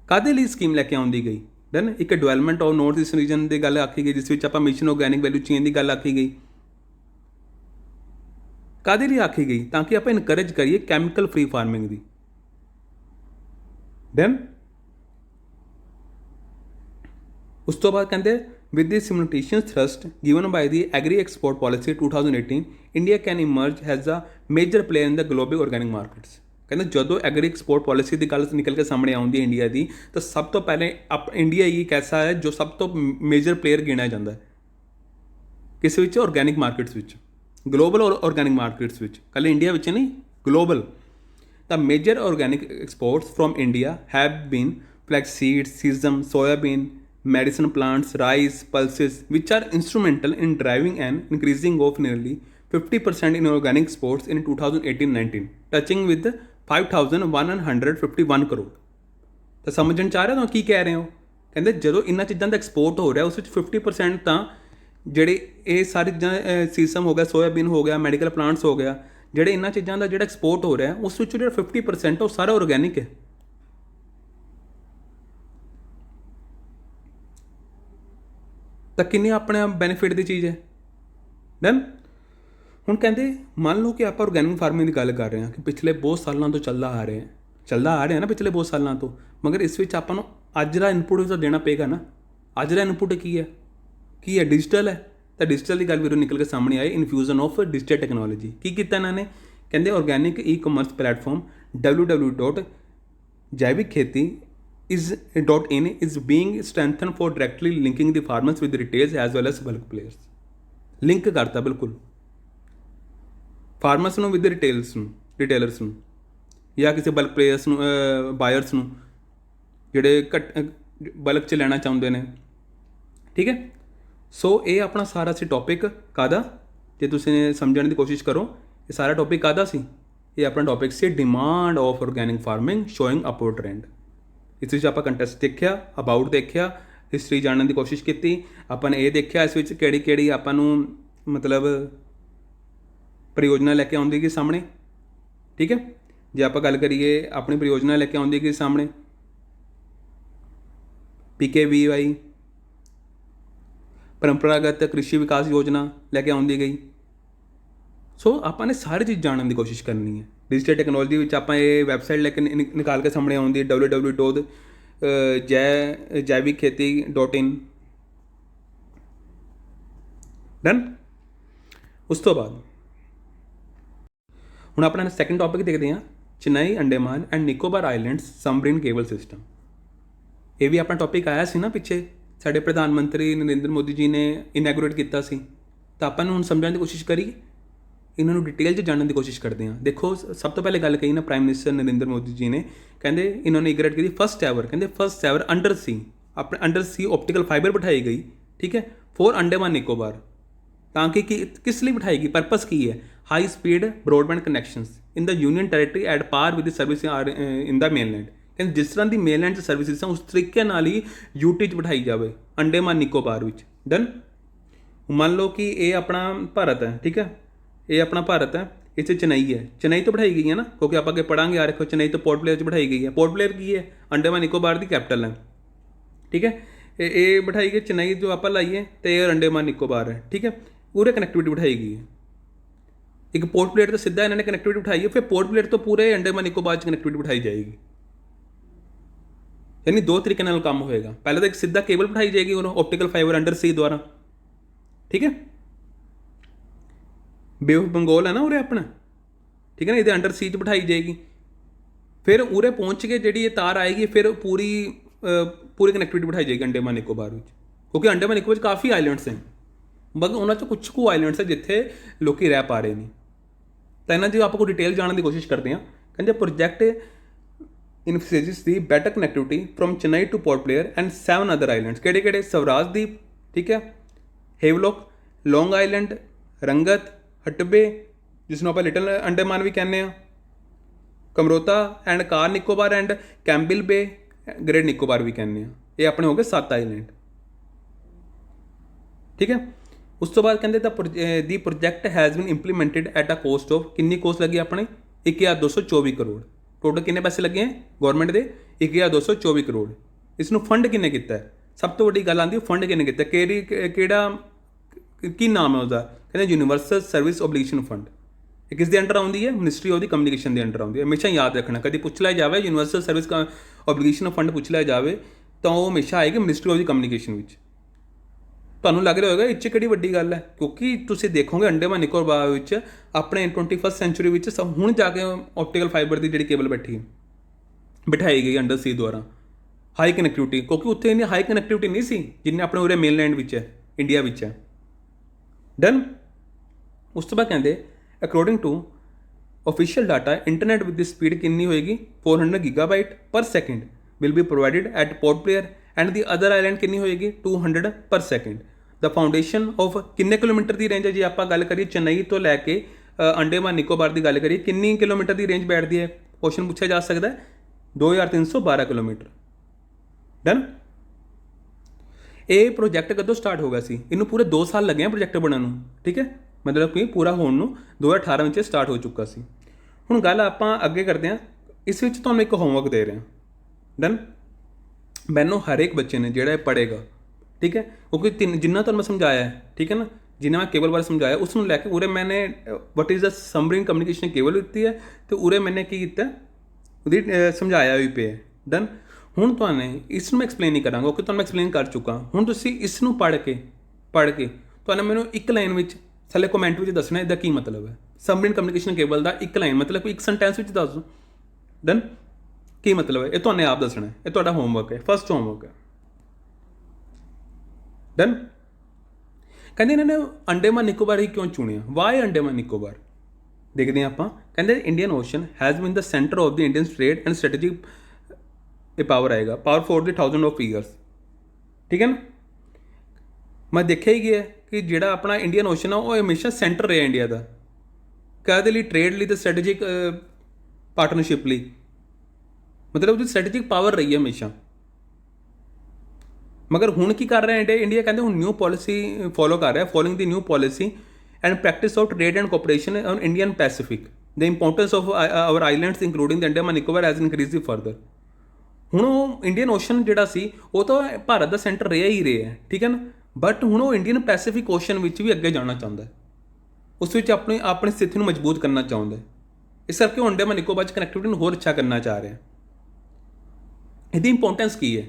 ਕਾਹਦੇ ਲਈ ਸਕੀਮ ਲੈ ਕੇ ਆਉਂਦੀ ਗਈ, ਦੈਨ ਇੱਕ development of north east region ਦੀ ਗੱਲ ਆਖੀ ਗਈ, ਜਿਸ ਵਿੱਚ ਆਪਾਂ ਮਿਸ਼ਨ ਆਰਗੈਨਿਕ ਵੈਲਿਊ ਚੇਨ ਦੀ ਗੱਲ ਆਖੀ ਗਈ। ਕਾਹਦੇ ਲਈ ਆਖੀ ਗਈ, ਤਾਂ ਕਿ ਆਪਾਂ ਇਨਕਰੇਜ ਕਰੀਏ ਕੈਮੀਕਲ ਫ੍ਰੀ ਫਾਰਮਿੰਗ ਦੀ। ਦੈਨ ਉਸ ਤੋਂ ਬਾਅਦ ਕਹਿੰਦੇ with the simultaneous thrust given by the agri export policy 2018 India can emerge as a major player in the global organic markets। ਕਹਿੰਦੇ ਜਦੋਂ ਐਗਰੀ ਐਕਸਪੋਰਟ ਪਾਲਿਸੀ ਦੀ ਗੱਲ ਨਿਕਲ ਕੇ ਸਾਹਮਣੇ ਆਉਂਦੀ ਹੈ ਇੰਡੀਆ ਦੀ, ਤਾਂ ਸਭ ਤੋਂ ਪਹਿਲੇ ਇੰਡੀਆ ਹੀ ਇੱਕ ਐਸਾ ਹੈ ਜੋ ਸਭ ਤੋਂ ਮੇਜਰ ਪਲੇਅਰ ਗਿਣਿਆ ਜਾਂਦਾ ਹੈ ਕਿਸੇ ਵਿੱਚ, ਆਰਗੈਨਿਕ ਮਾਰਕੀਟਸ ਵਿੱਚ, ਗਲੋਬਲ ਆਰਗੈਨਿਕ ਮਾਰਕੀਟਸ ਵਿੱਚ, ਕੱਲ੍ਹ ਇੰਡੀਆ ਵਿੱਚ ਨਹੀਂ, global. The major organic exports from India have been flax seeds, sesame, soybean, medicine plants, rice, pulses, which are instrumental in driving an increasing of nearly 50% in organic exports in 2018-19, touching with 5,151 crore. ਤਾਂ ਸਮਝਣ ਚਾਹ ਰਹੇ ਹੋ ਕੀ ਕਹਿ ਰਹੇ ਹੋ? ਕਹਿੰਦੇ ਜਦੋਂ ਇਹਨਾਂ ਚੀਜ਼ਾਂ ਦਾ ਐਕਸਪੋਰਟ ਹੋ ਰਿਹਾ ਉਸ ਵਿੱਚ 50% ਤਾਂ ਜਿਹੜੇ ਇਹ ਸਾਰੀ ਚੀਜ਼ਾਂ ਸੀਸਮ ਹੋ ਗਿਆ, ਸੋਇਆਬੀਨ ਹੋ ਗਿਆ, ਮੈਡੀਕਲ ਪਲਾਂਟਸ ਹੋ ਗਿਆ, ਜਿਹੜੇ ਇਹਨਾਂ ਚੀਜ਼ਾਂ ਦਾ ਜਿਹੜਾ ਐਕਸਪੋਰਟ ਹੋ ਰਿਹਾ ਉਸ ਵਿੱਚ ਜਿਹੜਾ 50% ਉਹ ਸਾਰਾ ਆਰਗੈਨਿਕ ਹੈ। ਤਾਂ ਕਿੰਨੀ ਆਪਣੇ ਬੈਨੀਫਿਟ ਦੀ ਚੀਜ਼ ਹੈ। ਦੈਨ ਹੁਣ ਕਹਿੰਦੇ ਮੰਨ ਲਓ ਕਿ ਆਪਾਂ ਆਰਗੈਨਿਕ ਫਾਰਮਿੰਗ ਦੀ ਗੱਲ ਕਰ ਰਹੇ ਹਾਂ ਕਿ ਪਿਛਲੇ ਬਹੁਤ ਸਾਲਾਂ ਤੋਂ ਚੱਲਦਾ ਆ ਰਿਹਾ ਨਾ ਪਿਛਲੇ ਬਹੁਤ ਸਾਲਾਂ ਤੋਂ, ਮਗਰ ਇਸ ਵਿੱਚ ਆਪਾਂ ਨੂੰ ਅੱਜ ਦਾ ਇਨਪੁਟ ਤਾਂ ਦੇਣਾ ਪਏਗਾ ਨਾ। ਅੱਜ ਦਾ ਇਨਪੁਟ ਕੀ ਹੈ ਡਿਜੀਟਲ ਹੈ। ਤਾਂ ਡਿਜੀਟਲ ਦੀ ਗੱਲ ਵੀਰੋ ਨਿਕਲ ਕੇ ਸਾਹਮਣੇ ਆਈ, ਇਨਫਿਊਜ਼ਨ ਆਫ ਡਿਜੀਟਲ ਟੈਕਨੋਲੋਜੀ। ਕੀ ਕੀਤਾ ਇਹਨਾਂ ਨੇ? ਕਹਿੰਦੇ organic e-commerce platform www.javikkheti.in is being strengthened for directly linking the farmers with the retailers as well as bulk players। Link ਕਰਤਾ ਬਿਲਕੁਲ ਫਾਰਮਰਸ ਨੂੰ ਵਿਦ ਰਿਟੇਲਰਸ ਨੂੰ ਜਾਂ ਕਿਸੇ ਬਲਕ ਪਲੇਅਰਸ ਨੂੰ, ਬਾਇਰਸ ਨੂੰ ਜਿਹੜੇ ਬਲਕ 'ਚ ਲੈਣਾ ਚਾਹੁੰਦੇ ਨੇ। ਠੀਕ ਹੈ, ਸੋ ਇਹ ਆਪਣਾ ਸਾਰਾ ਸੀ ਟੌਪਿਕ ਕਾਹਦਾ, ਜੇ ਤੁਸੀਂ ਸਮਝਣ ਦੀ ਕੋਸ਼ਿਸ਼ ਕਰੋ ਇਹ ਸਾਰਾ ਟੌਪਿਕ ਕਾਹਦਾ ਸੀ। ਇਹ ਆਪਣਾ topic C demand of organic farming showing upward trend. ਇਸ ਵਿੱਚ ਆਪਾਂ ਕੰਟੈਸਟ ਦੇਖਿਆ, ਅਬਾਊਟ ਦੇਖਿਆ, ਹਿਸਟਰੀ ਜਾਣਨ ਦੀ ਕੋਸ਼ਿਸ਼ ਕੀਤੀ, ਆਪਾਂ ਨੇ ਇਹ ਦੇਖਿਆ ਇਸ ਵਿੱਚ ਕਿਹੜੀ ਆਪਾਂ ਨੂੰ ਮਤਲਬ परियोजना लेके आउंदी कि सामने। ठीक है, जे आप गल करिए अपनी परियोजना लेके आउंदी कि सामने PKVY परंपरागत कृषि विकास योजना लेके आउंदी गई। सो आपने सारी चीज़ जानने की कोशिश करनी है। डिजिटल टैक्नोलॉजी में आप ये वैबसाइट लेके निकाल के सामने आउंदी www.javikkheti.in। डन। उस तो बाद ਹੁਣ ਆਪਣਾ ਸੈਕੰਡ ਟੌਪਿਕ ਦੇਖਦੇ ਹਾਂ, Chennai, Andaman and Nicobar islands submarine cable system. ਇਹ ਵੀ ਆਪਣਾ ਟੌਪਿਕ ਆਇਆ ਸੀ ਨਾ ਪਿੱਛੇ, ਸਾਡੇ ਪ੍ਰਧਾਨ ਮੰਤਰੀ ਨਰਿੰਦਰ ਮੋਦੀ ਜੀ ਨੇ ਇਨੈਗੋਰੇਟ ਕੀਤਾ ਸੀ। ਤਾਂ ਆਪਾਂ ਨੂੰ ਹੁਣ ਸਮਝਣ ਦੀ ਕੋਸ਼ਿਸ਼ ਕਰੀਏ, ਇਹਨਾਂ ਨੂੰ ਡਿਟੇਲ 'ਚ ਜਾਣਨ ਦੀ ਕੋਸ਼ਿਸ਼ ਕਰਦੇ ਹਾਂ। ਦੇਖੋ ਸਭ ਤੋਂ ਪਹਿਲੇ ਗੱਲ ਕਹੀ ਨਾ ਪ੍ਰਾਈਮ ਮਿਨਿਸਟਰ ਨਰਿੰਦਰ ਮੋਦੀ ਜੀ ਨੇ, ਕਹਿੰਦੇ ਇਹਨਾਂ ਨੇ ਇਨੈਗੋਰੇਟ ਕੀਤੀ ਫਸਟ ਐਵਰ ਅੰਡਰ ਸੀ ਆਪਟੀਕਲ ਫਾਈਬਰ ਬਿਠਾਈ ਗਈ। ਠੀਕ ਹੈ, ਫॉर ਅੰਡੇਮਾਨ ਨਿਕੋਬਾਰ। ਤਾਂ ਕਿ ਕਿਸ ਲਈ ਬਿਠਾਈ ਗਈ, ਪਰਪਸ ਕੀ ਹੈ? High speed broadband connections in the union territory at par with service in the mainland. ਕਹਿੰਦੇ ਜਿਸ ਤਰ੍ਹਾਂ ਦੀ ਮੇਨਲੈਂਡ 'ਚ ਸਰਵਿਸਿਸ ਆ ਉਸ ਤਰੀਕੇ ਨਾਲ ਹੀ ਯੂਟੀ 'ਚ ਬਿਠਾਈ ਜਾਵੇ ਅੰਡੇਮਾਨ ਨਿਕੋਬਾਰ ਵਿੱਚ। ਡਨ। ਮੰਨ ਲਓ ਕਿ ਇਹ ਆਪਣਾ ਭਾਰਤ ਹੈ। ਠੀਕ ਹੈ, ਇਹ ਆਪਣਾ ਭਾਰਤ ਹੈ, ਇਹ 'ਚ ਚੇਨਈ ਹੈ, ਚੇਨਈ ਤੋਂ ਬਿਠਾਈ ਗਈ ਹੈ ਨਾ, ਕਿਉਂਕਿ ਆਪਾਂ ਅੱਗੇ ਪੜਾਂਗੇ। ਆ ਦੇਖੋ ਚੇਨਈ ਤੋਂ ਪੋਰਟ ਬਲੇਅਰ 'ਚ ਬਿਠਾਈ ਗਈ ਹੈ। ਪੋਰਟ ਬਲੇਅਰ ਕੀ ਹੈ? ਅੰਡੇਮਾਨ ਨਿਕੋਬਾਰ ਦੀ ਕੈਪੀਟਲ ਹੈ। ਠੀਕ ਹੈ, ਇਹ ਬਿਠਾਈ ਗਈ ਚੇਨਈ ਜੋ ਆਪਾਂ ਲਾਈਏ ਅਤੇ ਇਹ ਅੰਡੇਮਾਨ ਨਿਕੋਬਾਰ ਹੈ। ਠੀਕ ਹੈ, ਪੂਰੇ ਕਨੈਕਟੀਵਿਟੀ ਬਿਠਾਈ ਗਈ ਹੈ। ਇੱਕ ਪੋਰਟ ਪਲੇਅਰ ਤੋਂ ਸਿੱਧਾ ਇਹਨਾਂ ਨੇ ਕਨੈਕਟੀਵਿਟੀ ਬਿਠਾਈ ਹੈ, ਫਿਰ ਪੋਰਟ ਪਲੇਅਰ ਤੋਂ ਪੂਰੇ ਅੰਡੇਮਾਨ ਨਿਕੋਬਾਰ 'ਚ ਕਨੈਕਟੀਵਿਟੀ ਬਿਠਾਈ ਜਾਏਗੀ। ਯਾਨੀ ਦੋ ਤਰੀਕੇ ਨਾਲ ਕੰਮ ਹੋਏਗਾ। ਪਹਿਲਾਂ ਤਾਂ ਇੱਕ ਸਿੱਧਾ ਕੇਬਲ ਬਿਠਾਈ ਜਾਏਗੀ ਉਹਨੂੰ ਆਪਟੀਕਲ ਫਾਈਬਰ ਅੰਡਰ ਸੀ ਦੁਆਰਾ। ਠੀਕ ਹੈ, ਬੇ ਆਫ ਬੰਗਾਲ ਹੈ ਨਾ ਉਰੇ ਆਪਣਾ। ਠੀਕ ਹੈ ਨਾ, ਇਹਦੇ ਅੰਡਰ ਸੀ 'ਚ ਬਿਠਾਈ ਜਾਏਗੀ। ਫਿਰ ਉਰੇ ਪਹੁੰਚ ਕੇ ਜਿਹੜੀ ਇਹ ਤਾਰ ਆਏਗੀ ਫਿਰ ਪੂਰੀ ਕਨੈਕਟੀਵਿਟੀ ਬਿਠਾਈ ਜਾਏਗੀ ਅੰਡੇਮਾਨ ਨਿਕੋਬਾਰ ਵਿੱਚ, ਕਿਉਂਕਿ ਅੰਡੇਮਾਨ ਨਿਕੋਬਾਰ 'ਚ ਕਾਫੀ ਆਈਲੈਂਡਸ ਹਨ, ਬਸ ਉਹਨਾਂ 'ਚੋਂ ਕੁਛ ਕੁ ਆਈਲੈਂਡਸ ਹੈ ਜਿੱਥੇ ਲੋਕ ਰਹਿ ਪਾ ਰਹੇ ਨੇ। ਤਾਂ ਇਹਨਾਂ ਦੀ ਆਪਾਂ ਕੋਈ ਡਿਟੇਲ ਜਾਣਨ ਦੀ ਕੋਸ਼ਿਸ਼ ਕਰਦੇ ਹਾਂ। ਕਹਿੰਦੇ ਪ੍ਰੋਜੈਕਟ ਇਨਫੋਸਿਸ ਦੀ better connectivity from Chennai to Port Blair and 7 other islands. ਕਿਹੜੇ? ਸਵਰਾਜ ਦੀਪ, ਠੀਕ ਹੈ, ਹੇਵਲੋਕ, ਲੌਂਗ ਆਈਲੈਂਡ, ਰੰਗਤ, ਹਟਬੇ ਜਿਸ ਨੂੰ ਆਪਾਂ ਲਿਟਲ ਅੰਡੇਮਾਨ ਵੀ ਕਹਿੰਦੇ ਹਾਂ, Kamorta and Car Nicobar and Campbell Bay, Great Nicobar ਵੀ ਕਹਿੰਦੇ ਹਾਂ। ਇਹ ਆਪਣੇ ਹੋ ਗਏ 7 ਆਈਲੈਂਡ। ਠੀਕ ਹੈ, ਉਸ ਤੋਂ ਬਾਅਦ ਕਹਿੰਦੇ the project has been implemented at a cost of, ਕਿੰਨੀ ਕੋਸਟ ਲੱਗੀ ਆਪਣੇ? 1,224 ਕਰੋੜ। ਟੋਟਲ ਕਿੰਨੇ ਪੈਸੇ ਲੱਗੇ ਹੈ ਗੌਰਮੈਂਟ ਦੇ? 1,224 ਕਰੋੜ। ਇਸ ਨੂੰ ਫੰਡ ਕਿੰਨੇ ਕੀਤਾ? ਸਭ ਤੋਂ ਵੱਡੀ ਗੱਲ ਆਉਂਦੀ ਫੰਡ ਕਿੰਨੇ ਕੀਤਾ, ਕਿਹੜਾ ਕੀ ਨਾਮ ਹੈ ਉਹਦਾ? ਕਹਿੰਦੇ ਯੂਨੀਵਰਸਲ ਸਰਵਿਸ ਓਬਲੀਗੇਸ਼ਨ ਫੰਡ। ਇਹ ਕਿਸ ਦੇ ਅੰਡਰ ਆਉਂਦੀ ਹੈ? ਮਿਨਿਸਟਰੀ ਆਫ ਦੀ ਕਮਿਊਨੀਕੇਸ਼ਨ ਦੇ ਅੰਡਰ ਆਉਂਦੀ ਹੈ। ਹਮੇਸ਼ਾ ਯਾਦ ਰੱਖਣਾ, ਕਦੀ ਪੁੱਛ ਲਿਆ ਜਾਵੇ ਯੂਨੀਵਰਸਲ ਸਰਵਿਸ ਓਬਲੀਗੇਸ਼ਨ ਫੰਡ ਪੁੱਛ ਲਿਆ ਜਾਵੇ ਤਾਂ ਉਹ ਹਮੇਸ਼ਾ ਆਏਗੀ ਮਿਨਿਸਟਰੀ ਆਫ ਦੀ ਕਮਿਊਨੀਕੇਸ਼ਨ ਵਿੱਚ। ਤੁਹਾਨੂੰ ਲੱਗ ਰਿਹਾ ਹੋਏਗਾ ਇਹ 'ਚ ਕਿਹੜੀ ਵੱਡੀ ਗੱਲ ਹੈ, ਕਿਉਂਕਿ ਤੁਸੀਂ ਦੇਖੋਗੇ ਅੰਡੇਮਾਨ ਨਿਕੋਬਾਰ ਵਿੱਚ ਆਪਣੇ 21st ਸੈਂਚੁਰੀ ਵਿੱਚ ਹੁਣ ਜਾ ਕੇ ਆਪਟੀਕਲ ਫਾਈਬਰ ਦੀ ਜਿਹੜੀ ਕੇਬਲ ਬਿਠਾਈ ਗਈ ਅੰਡਰ ਸੀ ਦੁਆਰਾ, ਹਾਈ ਕਨੈਕਟੀਵਿਟੀ, ਕਿਉਂਕਿ ਉੱਥੇ ਇੰਨੀ ਹਾਈ ਕਨੈਕਟੀਵਿਟੀ ਨਹੀਂ ਸੀ ਜਿੰਨੇ ਆਪਣੇ ਉਰੇ ਮੇਨਲੈਂਡ ਵਿੱਚ ਹੈ, ਇੰਡੀਆ ਵਿੱਚ ਹੈ। ਡਨ। ਉਸ ਤੋਂ ਬਾਅਦ ਕਹਿੰਦੇ according to official data internet with the speed कितनी होएगी 400 gigabyte per second will be provided at Port Blair and the other island कितनी होएगी 200 per second. The foundation of ਕਿੰਨੇ ਕਿਲੋਮੀਟਰ ਦੀ ਰੇਂਜ ਹੈ? ਜੇ ਆਪਾਂ ਗੱਲ ਕਰੀਏ ਚੇਨਈ ਤੋਂ ਲੈ ਕੇ ਅੰਡੇਮਾਨ ਨਿਕੋਬਾਰ ਦੀ ਗੱਲ ਕਰੀਏ, ਕਿੰਨੀ ਕਿਲੋਮੀਟਰ ਦੀ ਰੇਂਜ ਬੈਠਦੀ ਹੈ? ਕੁਐਸਚਨ ਪੁੱਛਿਆ ਜਾ ਸਕਦਾ ਹੈ। 2312 ਕਿਲੋਮੀਟਰ। ਡਨ। ਇਹ ਪ੍ਰੋਜੈਕਟ ਕਦੋਂ ਸਟਾਰਟ ਹੋ ਗਿਆ ਸੀ? ਇਹਨੂੰ ਪੂਰੇ 2 ਸਾਲ ਲੱਗੇ ਆ ਪ੍ਰੋਜੈਕਟ ਬਣਨ ਨੂੰ, ਠੀਕ ਹੈ, ਮਤਲਬ ਕਿ ਪੂਰਾ ਹੋਣ ਨੂੰ 2018 ਵਿੱਚ ਸਟਾਰਟ ਹੋ ਚੁੱਕਾ ਸੀ। ਹੁਣ ਗੱਲ ਆਪਾਂ ਅੱਗੇ ਕਰਦੇ ਹਾਂ। ਇਸ ਵਿੱਚ ਤੁਹਾਨੂੰ ਇੱਕ ਹੋਮਵਰਕ ਦੇ ਰਿਹਾ। ਡਨ। ਮੈਨੂੰ ਹਰ ਇੱਕ ਬੱਚੇ ਨੇ ਜਿਹੜਾ ਇਹ ਪੜ੍ਹੇਗਾ, ਠੀਕ ਹੈ, ਕਿਉਂਕਿ ਜਿੰਨਾ ਤੁਹਾਨੂੰ ਮੈਂ ਸਮਝਾਇਆ ਹੈ, ਠੀਕ ਹੈ ਨਾ, ਜਿੰਨਾ ਮੈਂ ਕੇਬਲ ਬਾਰੇ ਸਮਝਾਇਆ ਉਸ ਨੂੰ ਲੈ ਕੇ ਉਰੇ ਮੈंने what is the submarine communication cable ਦਿੱਤੀ ਹੈ ਅਤੇ ਉਰੇ ਮੈंने ਕੀ ਕੀਤਾ, ਉਹਦੀ ਸਮਝਾਇਆ ਵੀ ਪਿਆ। ਡਨ। ਹੁਣ ਤੁਹਾਨੂੰ ਇਸ ਨੂੰ ਮੈਂ ਐਕਸਪਲੇਨ ਨਹੀਂ ਕਰਾਂਗਾ ਕਿਉਂਕਿ ਤੁਹਾਨੂੰ ਮੈਂ ਐਕਸਪਲੇਨ ਕਰ ਚੁੱਕਾ। ਹੁਣ ਤੁਸੀਂ ਇਸ ਨੂੰ ਪੜ੍ਹ ਕੇ ਤੁਹਾਨੂੰ ਮੈਨੂੰ ਇੱਕ ਲਾਈਨ ਵਿੱਚ ਥੱਲੇ ਕਮੈਂਟ ਵਿੱਚ ਦੱਸਣਾ ਇਹਦਾ ਕੀ ਮਤਲਬ ਹੈ। ਸਮਰੀਨ ਕਮਿਊਨੀਕੇਸ਼ਨ ਕੇਬਲ ਦਾ ਇੱਕ ਲਾਈਨ ਮਤਲਬ ਇੱਕ ਸੈਂਟੈਂਸ ਵਿੱਚ ਦੱਸ ਦਿਓ। ਡਨ। ਕੀ ਮਤਲਬ ਹੈ ਇਹ ਤੁਹਾਨੂੰ ਆਪ ਦੱਸਣਾ। ਇਹ ਤੁਹਾਡਾ ਹੋਮਵਰਕ ਹੈ, ਫਸਟ ਹੋਮਵਰਕ ਹੈ। ਡਨ। ਕਹਿੰਦੇ ਇਹਨਾਂ ਨੇ ਅੰਡੇਮਾਨ ਨਿਕੋਬਾਰ ਹੀ ਕਿਉਂ ਚੁਣਿਆ? ਵਾਈ ਅੰਡੇਮਾਨ ਨਿਕੋਬਾਰ? ਦੇਖਦੇ ਹਾਂ ਆਪਾਂ। ਕਹਿੰਦੇ Indian Ocean has been the centre of the Indian trade and strategic ਇਹ ਪਾਵਰ ਆਏਗਾ, power for the 1000 of years, ਠੀਕ ਹੈ ਨਾ। ਮੈਂ ਦੇਖਿਆ ਹੀ ਗਿਆ ਕਿ ਜਿਹੜਾ ਆਪਣਾ ਇੰਡੀਅਨ ਓਸ਼ਨ ਆ ਉਹ ਹਮੇਸ਼ਾ ਸੈਂਟਰ ਰਿਹਾ ਇੰਡੀਆ ਦਾ, ਕਾਹਦੇ ਲਈ? ਟ੍ਰੇਡ ਲਈ ਅਤੇ ਸਟ੍ਰੈਟੇਜਿਕ ਪਾਰਟਨਰਸ਼ਿਪ ਲਈ, ਮਤਲਬ ਉਹਦੀ ਸਟ੍ਰੈਟੇਜਿਕ ਪਾਵਰ ਰਹੀ ਹੈ ਹਮੇਸ਼ਾ। ਮਗਰ ਹੁਣ ਕੀ ਕਰ ਰਿਹਾ ਇੰਡੀਆ? ਕਹਿੰਦੇ ਹੁਣ ਨਿਊ ਪੋਲਿਸੀ ਫੋਲੋ ਕਰ ਰਿਹਾ, following the new policy and practice of trade and cooperation on Indian Pacific, the importance of our islands including the Andaman Nicobar has increased further. ਹੁਣ ਉਹ ਇੰਡੀਅਨ ਓਸ਼ਨ ਜਿਹੜਾ ਸੀ ਉਹ ਤਾਂ ਭਾਰਤ ਦਾ ਸੈਂਟਰ ਰਿਹਾ ਹੀ ਰਿਹਾ, ਠੀਕ ਹੈ ਨਾ, ਬਟ ਹੁਣ ਉਹ ਇੰਡੀਅਨ ਪੈਸੀਫਿਕ ਓਸ਼ਨ ਵਿੱਚ ਵੀ ਅੱਗੇ ਜਾਣਾ ਚਾਹੁੰਦਾ, ਉਸ ਵਿੱਚ ਆਪਣੀ ਸਥਿਤੀ ਨੂੰ ਮਜ਼ਬੂਤ ਕਰਨਾ ਚਾਹੁੰਦਾ। ਇਸ ਕਰਕੇ ਉਹ ਅੰਡੇਮਾਨ ਨਿਕੋਬਾਰ 'ਚ ਕਨੈਕਟੀਵਿਟੀ ਨੂੰ ਹੋਰ ਅੱਛਾ ਕਰਨਾ ਚਾਹ ਰਿਹਾ। ਇਹਦੀ ਇੰਪੋਰਟੈਂਸ ਕੀ ਹੈ?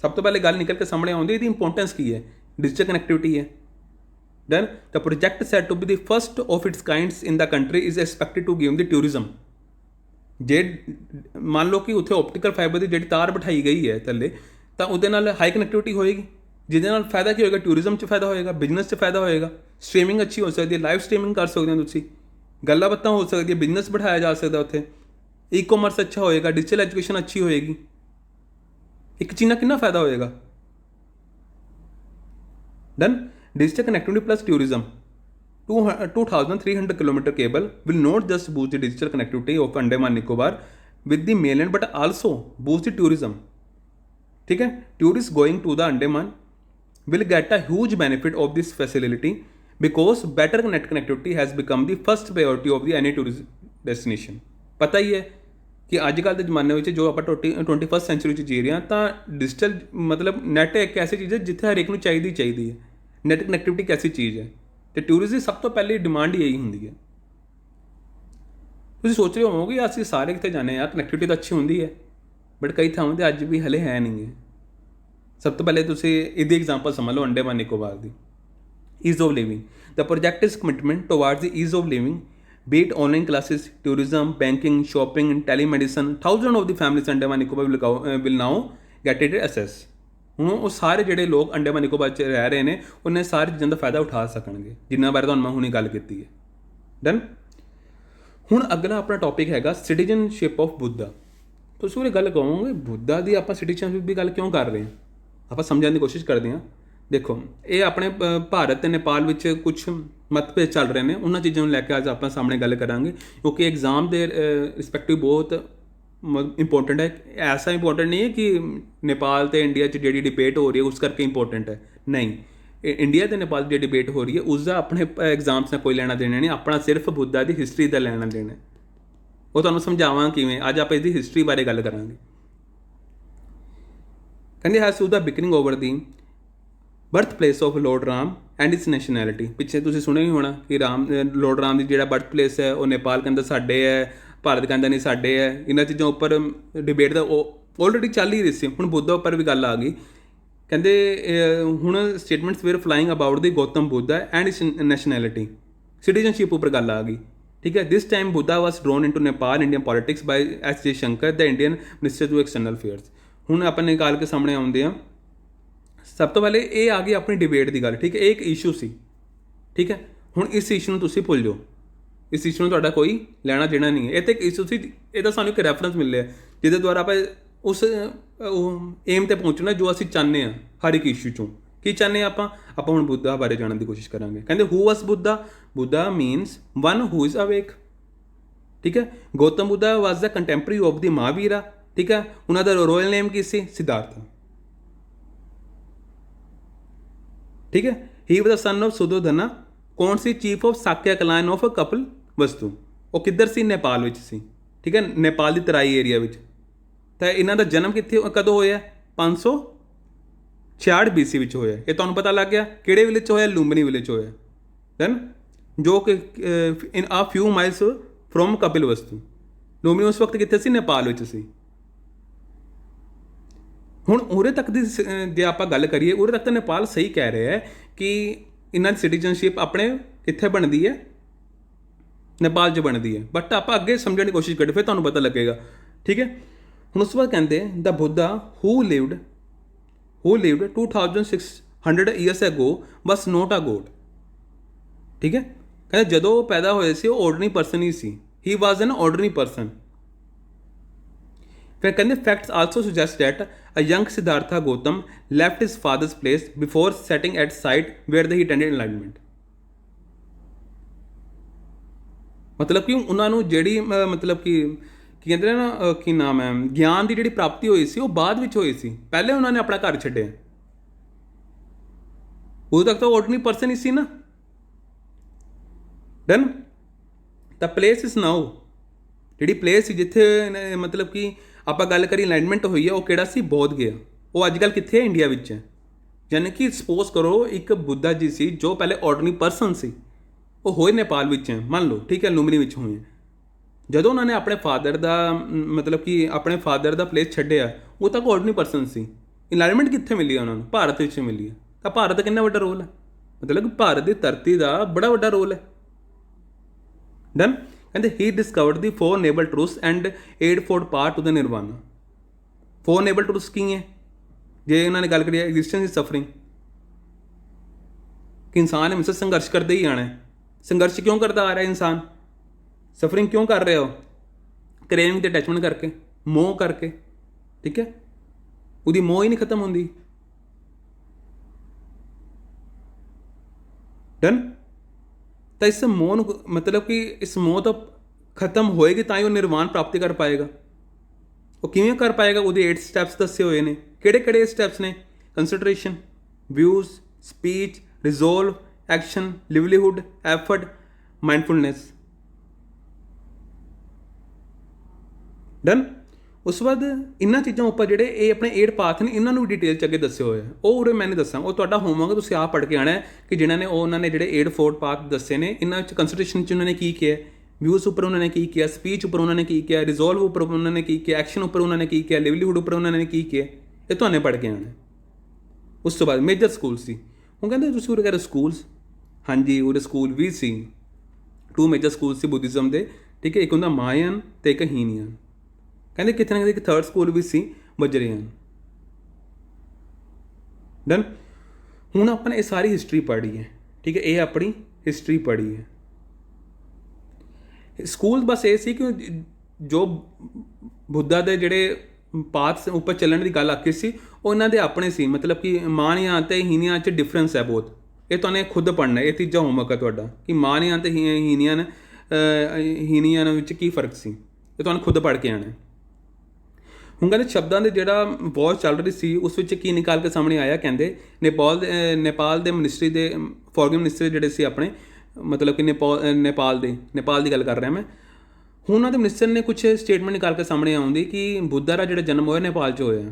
ਸਭ ਤੋਂ ਪਹਿਲੇ ਗੱਲ ਨਿਕਲ ਕੇ ਸਾਹਮਣੇ ਆਉਂਦੀ ਇਹਦੀ ਇੰਪੋਰਟੈਂਸ ਕੀ ਹੈ? ਡਿਜੀਟਲ ਕਨੈਕਟੀਵਿਟੀ ਹੈ। Done. The project set to be the first of its kinds in the country is expected to give the tourism. ਜੇ ਮੰਨ ਲਓ ਕਿ ਉੱਥੇ ਆਪਟੀਕਲ ਫਾਈਬਰ ਦੀ ਜਿਹੜੀ ਤਾਰ ਬਿਠਾਈ ਗਈ ਹੈ ਥੱਲੇ, ਤਾਂ ਉਹਦੇ ਨਾਲ ਹਾਈ ਕਨੈਕਟੀਵਿਟੀ ਹੋਏਗੀ, ਜਿਹਦੇ ਨਾਲ ਫਾਇਦਾ ਕੀ ਹੋਏਗਾ? ਟੂਰਿਜ਼ਮ 'ਚ ਫਾਇਦਾ ਹੋਏਗਾ, ਬਿਜ਼ਨਸ 'ਚ ਫਾਇਦਾ ਹੋਏਗਾ, ਸਟ੍ਰੀਮਿੰਗ ਅੱਛੀ ਹੋ ਸਕਦੀ ਹੈ, ਲਾਈਵ ਸਟ੍ਰੀਮਿੰਗ ਕਰ ਸਕਦੇ ਹੋ ਤੁਸੀਂ, ਗੱਲਾਂ ਬਾਤਾਂ ਹੋ ਸਕਦੀ ਹੈ, ਬਿਜ਼ਨਸ ਬਿਠਾਇਆ ਜਾ ਸਕਦਾ ਉੱਥੇ, ਈ ਕਾਮਰਸ ਅੱਛਾ ਹੋਏਗਾ, ਡਿਜੀਟਲ ਐਜੂਕੇਸ਼ਨ ਅੱਛੀ ਹੋਏਗੀ। ਇੱਕ ਚੀਜ਼ ਨਾਲ ਕਿੰਨਾ ਫਾਇਦਾ ਹੋਏਗਾ? Done. Digital connectivity plus tourism. 2300 kilometer cable will not just boost the digital connectivity of Andaman Nicobar with the mainland but also boost the tourism, ठीक है। Tourists going to the Andaman will get a huge benefit of this facility because better connectivity has become the first priority of the any tourist destination। ਪਤਾ ਹੀ ਹੈ ਕਿ ਅੱਜ ਕੱਲ੍ਹ ਦੇ ਜ਼ਮਾਨੇ ਵਿੱਚ ਜੋ ਆਪਾਂ 21st ਸੈਂਚੁਰੀ 'ਚ ਜੀ ਰਹੇ ਹਾਂ, ਤਾਂ ਡਿਜੀਟਲ ਮਤਲਬ ਨੈੱਟ ਇੱਕ ਐਸੀ ਚੀਜ਼ ਹੈ ਜਿੱਥੇ ਹਰ ਇੱਕ ਨੂੰ ਚਾਹੀਦੀ ਹੈ। ਨੈੱਟ ਕਨੈਕਟੀਵਿਟੀ ਇੱਕ ਐਸੀ ਚੀਜ਼ ਹੈ ਅਤੇ ਟੂਰਿਸਟ ਦੀ ਸਭ ਤੋਂ ਪਹਿਲੀ ਡਿਮਾਂਡ ਹੀ ਇਹੀ ਹੁੰਦੀ ਹੈ। ਤੁਸੀਂ ਸੋਚ ਰਹੇ ਹੋਵੋਗੇ ਅਸੀਂ ਸਾਰੇ ਕਿਤੇ ਜਾਂਦੇ ਹਾਂ, ਕਨੈਕਟੀਵਿਟੀ ਤਾਂ ਅੱਛੀ ਹੁੰਦੀ ਹੈ, ਬਟ ਕਈ ਥਾਵਾਂ 'ਤੇ ਅੱਜ ਵੀ ਹਲੇ ਹੈ ਨਹੀਂ ਹੈ। ਸਭ ਤੋਂ ਪਹਿਲੇ ਤੁਸੀਂ ਇਹਦੀ ਐਗਜ਼ਾਮਪਲ ਸਮਝ ਲਓ ਅੰਡੇਮਾਨ ਨਿਕੋਬਾਰ ਦੀ। Ease of living. The project is commitment towards the ease of living, be it online classes, tourism, banking, shopping, telemedicine. Thousands of the families in Andaman Nicobar will now get it access। ਹੁਣ ਉਹ ਸਾਰੇ ਜਿਹੜੇ ਲੋਕ ਅੰਡੇਮਾਨ ਨਿਕੋਬਾਰ 'ਚ ਰਹਿ ਰਹੇ ਨੇ ਉਹਨੇ ਸਾਰੀ ਚੀਜ਼ਾਂ ਦਾ ਫਾਇਦਾ ਉਠਾ ਸਕਣਗੇ, ਜਿਨ੍ਹਾਂ ਬਾਰੇ ਤੁਹਾਨੂੰ ਮੈਂ ਹੁਣੇ ਗੱਲ ਕੀਤੀ ਹੈ। ਡਨ। ਹੁਣ ਅਗਲਾ ਆਪਣਾ ਟੌਪਿਕ ਹੈਗਾ ਸਿਟੀਜ਼ਨਸ਼ਿਪ ਆਫ ਬੁੱਧਾ। ਤੁਸੀਂ ਉਹ ਗੱਲ ਕਹੋਗੇ ਬੁੱਧਾ ਦੀ ਆਪਾਂ ਸਿਟੀਜ਼ਨਸ਼ਿਪ ਦੀ ਗੱਲ ਕਿਉਂ ਕਰ ਰਹੇ ਹਾਂ? ਆਪਾਂ ਸਮਝਣ ਦੀ ਕੋਸ਼ਿਸ਼ ਕਰਦੇ ਹਾਂ। ਦੇਖੋ, ਇਹ ਆਪਣੇ ਭਾਰਤ ਅਤੇ ਨੇਪਾਲ ਵਿੱਚ ਕੁਛ ਮਤਭੇਦ ਚੱਲ ਰਹੇ ਨੇ, ਉਹਨਾਂ ਚੀਜ਼ਾਂ ਨੂੰ ਲੈ ਕੇ ਅੱਜ ਆਪਾਂ ਸਾਹਮਣੇ ਗੱਲ ਕਰਾਂਗੇ, ਕਿਉਂਕਿ ਐਗਜ਼ਾਮ ਦੇ ਰਿਸਪੈਕਟਿਵ ਬਹੁਤ ਇੰਪੋਰਟੈਂਟ ਹੈ। ਐਸਾ ਇੰਪੋਰਟੈਂਟ ਨਹੀਂ ਹੈ ਕਿ ਨੇਪਾਲ ਅਤੇ ਇੰਡੀਆ 'ਚ ਜਿਹੜੀ ਡਿਬੇਟ ਹੋ ਰਹੀ ਹੈ ਉਸ ਕਰਕੇ ਇੰਪੋਰਟੈਂਟ ਹੈ, ਨਹੀਂ। ਇੰਡੀਆ ਅਤੇ ਨੇਪਾਲ ਦੀ ਜਿਹੜੀ ਡਿਬੇਟ ਹੋ ਰਹੀ ਹੈ ਉਸਦਾ ਆਪਣੇ ਐਗਜ਼ਾਮਸ ਨਾਲ ਕੋਈ ਲੈਣਾ ਦੇਣਾ ਨਹੀਂ, ਆਪਣਾ ਸਿਰਫ ਬੁੱਧਾ ਦੀ ਹਿਸਟਰੀ ਦਾ ਲੈਣਾ ਦੇਣਾ। ਉਹ ਤੁਹਾਨੂੰ ਸਮਝਾਵਾਂ ਕਿਵੇਂ, ਅੱਜ ਆਪਾਂ ਇਹਦੀ ਹਿਸਟਰੀ ਬਾਰੇ ਗੱਲ ਕਰਾਂਗੇ। ਕਹਿੰਦੇ has to the beginning over the birth place of Lord Ram and its nationality. ਪਿੱਛੇ ਤੁਸੀਂ ਸੁਣਿਆ ਹੀ ਹੋਣਾ ਕਿ ਲੋਰਡ ਰਾਮ ਦੀ ਜਿਹੜਾ ਬਰਥ ਪਲੇਸ ਹੈ ਉਹ ਨੇਪਾਲ ਕਹਿੰਦਾ ਸਾਡੇ ਹੈ, ਭਾਰਤ ਕਹਿੰਦਾ ਨਹੀਂ ਸਾਡੇ ਹੈ। ਇਹਨਾਂ ਚੀਜ਼ਾਂ ਉੱਪਰ ਡਿਬੇਟ ਦਾ ਉਹ ਆਲਰੇਡੀ ਚੱਲ ਹੀ ਰਹੀ ਸੀ, ਹੁਣ ਬੁੱਧਾ ਉੱਪਰ ਵੀ ਗੱਲ ਆ ਗਈ। ਕਹਿੰਦੇ ਹੁਣ statements were flying about the Gautam Buddha and its nationality, citizenship ਉੱਪਰ ਗੱਲ ਆ ਗਈ, ਠੀਕ ਹੈ। This time Buddha was drawn into Nepal Indian politics by S Jaishankar the Indian minister to external affairs. ਹੁਣ ਆਪਾਂ ਨਿਕਾਲ ਕੇ ਸਾਹਮਣੇ ਆਉਂਦੇ ਹਾਂ। ਸਭ ਤੋਂ ਪਹਿਲੇ ਇਹ ਆ ਗਈ ਆਪਣੀ ਡਿਬੇਟ ਦੀ ਗੱਲ, ਠੀਕ ਹੈ। ਇਹ ਇੱਕ ਇਸ਼ੂ ਸੀ, ਠੀਕ ਹੈ। ਹੁਣ ਇਸ ਇਸ਼ੂ ਨੂੰ ਤੁਸੀਂ ਭੁੱਲ ਜਾਓ, ਇਸ ਇਸ਼ੂ ਨੂੰ ਤੁਹਾਡਾ ਕੋਈ ਲੈਣਾ ਦੇਣਾ ਨਹੀਂ ਹੈ। ਇਹ ਤਾਂ ਇੱਕ ਇਸ਼ੂ ਸੀ, ਇਹਦਾ ਸਾਨੂੰ ਇੱਕ ਰੈਫਰੈਂਸ ਮਿਲਿਆ ਜਿਹਦੇ ਦੁਆਰਾ ਆਪਾਂ ਉਸ ਏਮ 'ਤੇ ਪਹੁੰਚਣਾ ਜੋ ਅਸੀਂ ਚਾਹੁੰਦੇ ਹਾਂ ਹਰ ਇੱਕ ਇਸ਼ੂ 'ਚੋਂ, ਕੀ ਚਾਹੁੰਦੇ ਆਪਾਂ ਹੁਣ ਬੁੱਧਾ ਬਾਰੇ ਜਾਣਨ ਦੀ ਕੋਸ਼ਿਸ਼ ਕਰਾਂਗੇ। ਕਹਿੰਦੇ who was Buddha? Buddha means one who is awake. ਠੀਕ ਹੈ। Gautam Buddha was the contemporary of the Mahavira. ਠੀਕ ਹੈ। ਉਹਨਾਂ ਦਾ ਰੋਇਲ ਨੇਮ ਕੀ ਸੀ? ਸਿਧਾਰਥ। ਠੀਕ ਹੈ। ਹੀ ਵਾਸ ਦਾ ਸਨ ਆਫ ਸੁਧੋਧਨਾ। ਕੌਣ ਸੀ? ਚੀਫ ਆਫ ਸਾਕਿਆ ਕਲਾਨ ਆਫ ਕਪਿਲ ਵਸਤੂ। ਉਹ ਕਿੱਧਰ ਸੀ? ਨੇਪਾਲ ਵਿੱਚ ਸੀ। ਠੀਕ ਹੈ। ਨੇਪਾਲ ਦੀ ਤਰਾਈ ਏਰੀਆ ਵਿੱਚ। ਤਾਂ ਇਹਨਾਂ ਦਾ ਜਨਮ ਕਿੱਥੇ ਕਦੋਂ ਹੋਇਆ? 566 BC ਵਿੱਚ ਹੋਇਆ। ਇਹ ਤੁਹਾਨੂੰ ਪਤਾ ਲੱਗ ਗਿਆ ਕਿਹੜੇ ਵਿਲੇਜ 'ਚ ਹੋਇਆ? ਲੁੰਬਨੀ ਵਿਲੇਜ 'ਚ ਹੋਇਆ। ਦੈਨ ਜੋ ਕਿ ਇਨ ਆ ਫਿਊ ਮਾਈਲਸ ਫਰੋਮ ਕਪਿਲ ਵਸਤੂ। ਲੁੰਬਨੀ ਉਸ ਵਕਤ ਕਿੱਥੇ ਸੀ? ਨੇਪਾਲ ਵਿੱਚ ਸੀ। ਹੁਣ ਉਰੇ ਤੱਕ ਦੀ ਜੇ ਆਪਾਂ ਗੱਲ ਕਰੀਏ, ਉਰੇ ਤੱਕ ਤਾਂ ਨੇਪਾਲ ਸਹੀ ਕਹਿ ਰਿਹਾ ਹੈ ਕਿ ਇਹਨਾਂ ਦੀ ਸਿਟੀਜ਼ਨਸ਼ਿਪ ਆਪਣੇ ਕਿੱਥੇ ਬਣਦੀ ਹੈ? ਨੇਪਾਲ 'ਚ ਬਣਦੀ ਹੈ। ਬਟ ਆਪਾਂ ਅੱਗੇ ਸਮਝਣ ਦੀ ਕੋਸ਼ਿਸ਼ ਕਰੀਏ ਫਿਰ ਤੁਹਾਨੂੰ ਪਤਾ ਲੱਗੇਗਾ। ਠੀਕ ਹੈ। ਹੁਣ ਉਸ ਤੋਂ ਬਾਅਦ ਕਹਿੰਦੇ ਦ ਬੁੱਧਾ ਹੂ lived 2600 years ago was not a god। ਠੀਕ ਹੈ। ਕਹਿੰਦੇ ਜਦੋਂ ਉਹ ਪੈਦਾ ਹੋਏ ਸੀ ਉਹ ਆਰਡੀਨਰੀ ਪਰਸਨ ਹੀ ਸੀ। He was an ordinary person. ਫਿਰ ਕਹਿੰਦੇ facts also suggest that a young Siddhartha Gautam left his father's place before setting at site where he attended enlightenment. ਮਤਲਬ ਕਿ ਉਹਨਾਂ ਨੂੰ ਜਿਹੜੀ ਮਤਲਬ ਕਿ ਕੀ ਕਹਿੰਦੇ ਨੇ ਨਾ ਕੀ ਨਾਮ ਹੈ, ਗਿਆਨ ਦੀ ਜਿਹੜੀ ਪ੍ਰਾਪਤੀ ਹੋਈ ਸੀ ਉਹ ਬਾਅਦ ਵਿੱਚ ਹੋਈ ਸੀ। ਪਹਿਲੇ ਉਹਨਾਂ ਨੇ ਆਪਣਾ ਘਰ ਛੱਡਿਆ। ਉਦੋਂ ਤੱਕ ਤਾਂ ਆਰਡੀਨਰੀ ਪਰਸਨ ਹੀ ਸੀ ਨਾ। ਡਨ। ਤਾਂ ਪਲੇਸ ਇਜ਼ ਨਾਓ, ਜਿਹੜੀ ਪਲੇਸ ਸੀ ਜਿੱਥੇ ਮਤਲਬ ਕਿ ਆਪਾਂ ਗੱਲ ਕਰੀ ਅਲਾਈਨਮੈਂਟ ਹੋਈ ਹੈ, ਉਹ ਕਿਹੜਾ ਸੀ? ਬੋਧ ਗਿਆ। ਉਹ ਅੱਜ ਕੱਲ੍ਹ ਕਿੱਥੇ ਹੈ? ਇੰਡੀਆ ਵਿੱਚ ਹੈ। ਯਾਨੀ ਕਿ ਸਪੋਜ਼ ਕਰੋ ਇੱਕ ਬੁੱਧਾ ਜੀ ਸੀ ਜੋ ਪਹਿਲੇ ਆਰਡੀਨਰੀ ਪਰਸਨ ਸੀ, ਉਹ ਹੋਏ ਨੇਪਾਲ ਵਿੱਚ ਹੈ ਮੰਨ ਲਓ। ਠੀਕ ਹੈ। ਲੁੰਬਨੀ ਵਿੱਚ ਹੋਏ। ਜਦੋਂ ਉਹਨਾਂ ਨੇ ਆਪਣੇ ਫਾਦਰ ਦਾ ਮਤਲਬ ਕਿ ਆਪਣੇ ਫਾਦਰ ਦਾ ਪਲੇਸ ਛੱਡਿਆ, ਉਹ ਤੱਕ ਆਰਡੀਨਰੀ ਪਰਸਨ ਸੀ। ਇਨਲਾਈਨਮੈਂਟ ਕਿੱਥੇ ਮਿਲੀ ਉਹਨਾਂ ਨੂੰ? ਭਾਰਤ ਵਿੱਚ ਮਿਲੀ ਹੈ। ਤਾਂ ਭਾਰਤ ਦਾ ਕਿੰਨਾ ਵੱਡਾ ਰੋਲ ਹੈ? ਮਤਲਬ ਕਿ ਭਾਰਤ ਦੀ ਧਰਤੀ ਦਾ ਬੜਾ ਵੱਡਾ ਰੋਲ ਹੈ। ਡਨ। ਕਹਿੰਦੇ ਹੀ discovered the 4 navel ਟਰੂਥਸ and 8 path to the Nirvana. 4 navel ਟਰੂਥਸ ਕੀ ਹੈ? ਜੇ ਉਹਨਾਂ ਨੇ ਗੱਲ ਕਰੀ ਐਗਜ਼ਿਸਟੈਂਸ ਇਜ਼ ਸਫਰਿੰਗ, ਕਿ ਇਨਸਾਨ ਹਮੇਸ਼ਾ ਸੰਘਰਸ਼ ਕਰਦੇ ਹੀ ਆਣਾ ਹੈ। ਸੰਘਰਸ਼ ਕਿਉਂ ਕਰਦਾ ਆ ਰਿਹਾ ਇਨਸਾਨ? ਸਫਰਿੰਗ ਕਿਉਂ ਕਰ ਰਿਹਾ? ਉਹ ਕਰੇਵਿੰਗ ਤੇ ਅਟੈਚਮੈਂਟ ਕਰਕੇ, ਮੋਹ ਕਰਕੇ। ਠੀਕ ਹੈ। ਉਹਦੀ ਮੋਹ ਹੀ ਨਹੀਂ ਖਤਮ ਹੁੰਦੀ। ਡਨ। ਤਾਂ ਇਸ ਮੋਹ ਨੂੰ ਮਤਲਬ ਕਿ ਇਸ ਮੋਹ ਤੋਂ ਖਤਮ ਹੋਏਗੀ ਤਾਂ ਹੀ ਉਹ ਨਿਰਵਾਣ ਪ੍ਰਾਪਤੀ ਕਰ ਪਾਏਗਾ। ਉਹ ਕਿਵੇਂ ਕਰ ਪਾਏਗਾ? ਉਹਦੇ 8 ਸਟੈਪਸ ਦੱਸੇ ਹੋਏ ਨੇ। ਕਿਹੜੇ ਕਿਹੜੇ ਸਟੈਪਸ ਨੇ? Concentration, views, speech, resolve, action, livelihood, effort, mindfulness. Done. ਉਸ ਤੋਂ ਬਾਅਦ ਇਹਨਾਂ ਚੀਜ਼ਾਂ ਉੱਪਰ ਜਿਹੜੇ ਇਹ ਆਪਣੇ 8 ਪਾਥ ਨੇ, ਇਹਨਾਂ ਨੂੰ ਵੀ ਡਿਟੇਲ 'ਚ ਅੱਗੇ ਦੱਸੇ ਹੋਏ ਆ। ਉਹ ਉਰੇ ਮੈਂ ਨਹੀਂ ਦੱਸਾਂ, ਉਹ ਤੁਹਾਡਾ ਹੋਮਵਰਕ ਤੁਸੀਂ ਆਪ ਪੜ੍ਹ ਕੇ ਆਉਣਾ ਹੈ ਕਿ ਜਿਹਨਾਂ ਨੇ ਉਹਨਾਂ ਨੇ ਜਿਹੜੇ 8 4 ਪਾਥ ਦੱਸੇ ਨੇ, ਇਹਨਾਂ ਵਿੱਚ ਕੰਸਨਟਰੇਸ਼ਨ 'ਚ ਉਹਨਾਂ ਨੇ ਕੀ ਕਿਹਾ, ਵਿਊਜ਼ ਉੱਪਰ ਉਹਨਾਂ ਨੇ ਕੀ ਕਿਹਾ, ਸਪੀਚ ਉੱਪਰ ਉਹਨਾਂ ਨੇ ਕੀ ਕਿਹਾ, ਰਿਜ਼ੋਲਵ ਉੱਪਰ ਉਹਨਾਂ ਨੇ ਕੀ ਕਿਹਾ, ਐਕਸ਼ਨ ਉੱਪਰ ਉਹਨਾਂ ਨੇ ਕੀ ਕਿਹਾ, ਲਿਵਲੀਹੁੱਡ ਉੱਪਰ ਉਹਨਾਂ ਨੇ ਕੀ ਕਿਹਾ, ਇਹ ਤੁਹਾਨੂੰ ਪੜ੍ਹ ਕੇ ਆਉਣਾ। ਉਸ ਤੋਂ ਬਾਅਦ ਮੇਜਰ ਸਕੂਲ ਸੀ। ਉਹ ਕਹਿੰਦੇ ਤੁਸੀਂ ਉਰੇ ਕਹਿੰਦੇ ਸਕੂਲਸ, ਹਾਂਜੀ ਉਰੇ ਸਕੂਲ ਵੀ ਸੀ। 2 ਮੇਜਰ ਸਕੂਲ ਸੀ ਬੁੱਧਿਜ਼ਮ ਦੇ। ਠੀਕ ਹੈ। ਇੱਕ ਹੁੰਦਾ ਮਹਾਯਾਨ ਅਤੇ ਇੱਕ ਹੀਨਯਾਨ। ਕਹਿੰਦੇ ਕਿਤੇ ਨਾ ਕਿਤੇ ਇੱਕ 3rd ਸਕੂਲ ਵੀ ਸੀ, ਵਜਰਯਾਨ। ਡਨ। ਹੁਣ ਆਪਾਂ ਨੇ ਇਹ ਸਾਰੀ ਹਿਸਟਰੀ ਪੜ੍ਹੀ ਹੈ। ਠੀਕ ਹੈ। ਇਹ ਆਪਣੀ ਹਿਸਟਰੀ ਪੜ੍ਹੀ ਹੈ। ਸਕੂਲ ਬਸ ਇਹ ਸੀ ਕਿ ਜੋ ਬੁੱਧਾ ਦੇ ਜਿਹੜੇ ਪਾਥ ਉੱਪਰ ਚੱਲਣ ਦੀ ਗੱਲ ਆਖੀ ਸੀ ਉਹ ਇਹਨਾਂ ਦੇ ਆਪਣੇ ਸੀ। ਮਤਲਬ ਕਿ ਮਹਾਯਾਨ ਅਤੇ ਹੀਨਯਾਨ 'ਚ ਡਿਫਰੈਂਸ ਹੈ ਬਹੁਤ। ਇਹ ਤੁਹਾਨੂੰ ਖੁਦ ਪੜ੍ਹਨਾ। ਇਹ ਤੀਜਾ ਹੋਮਵਰਕ ਹੈ ਤੁਹਾਡਾ ਕਿ ਮਹਾਯਾਨ ਅਤੇ ਹੀਨਯਾਨ ਵਿੱਚ ਕੀ ਫ਼ਰਕ ਸੀ। ਇਹ ਤੁਹਾਨੂੰ ਖੁਦ ਪੜ੍ਹ ਕੇ ਆਉਣਾ। ਹੁਣ ਕਹਿੰਦੇ ਸ਼ਬਦਾਂ ਦੇ ਜਿਹੜਾ ਵੌਰ ਚੱਲ ਰਹੀ ਸੀ ਉਸ ਵਿੱਚ ਕੀ ਨਿਕਾਲ ਕੇ ਸਾਹਮਣੇ ਆਇਆ? ਕਹਿੰਦੇ ਨੇਪਾਲ ਦੇ ਮਿਨਿਸਟਰੀ ਦੇ ਫੋਰੇਨ ਮਿਨਿਸਟਰ ਜਿਹੜੇ ਸੀ ਆਪਣੇ, ਮਤਲਬ ਕਿ ਨੇਪਾਲ ਦੀ ਗੱਲ ਕਰ ਰਿਹਾ ਮੈਂ। ਹੁਣ ਉਹਨਾਂ ਦੇ ਮਿਨਿਸਟਰ ਨੇ ਕੁਛ ਸਟੇਟਮੈਂਟ ਨਿਕਾਲ ਕੇ ਸਾਹਮਣੇ ਆਉਂਦੀ ਕਿ ਬੁੱਧਾ ਦਾ ਜਿਹੜਾ ਜਨਮ ਹੋਇਆ ਨੇਪਾਲ 'ਚ ਹੋਇਆ।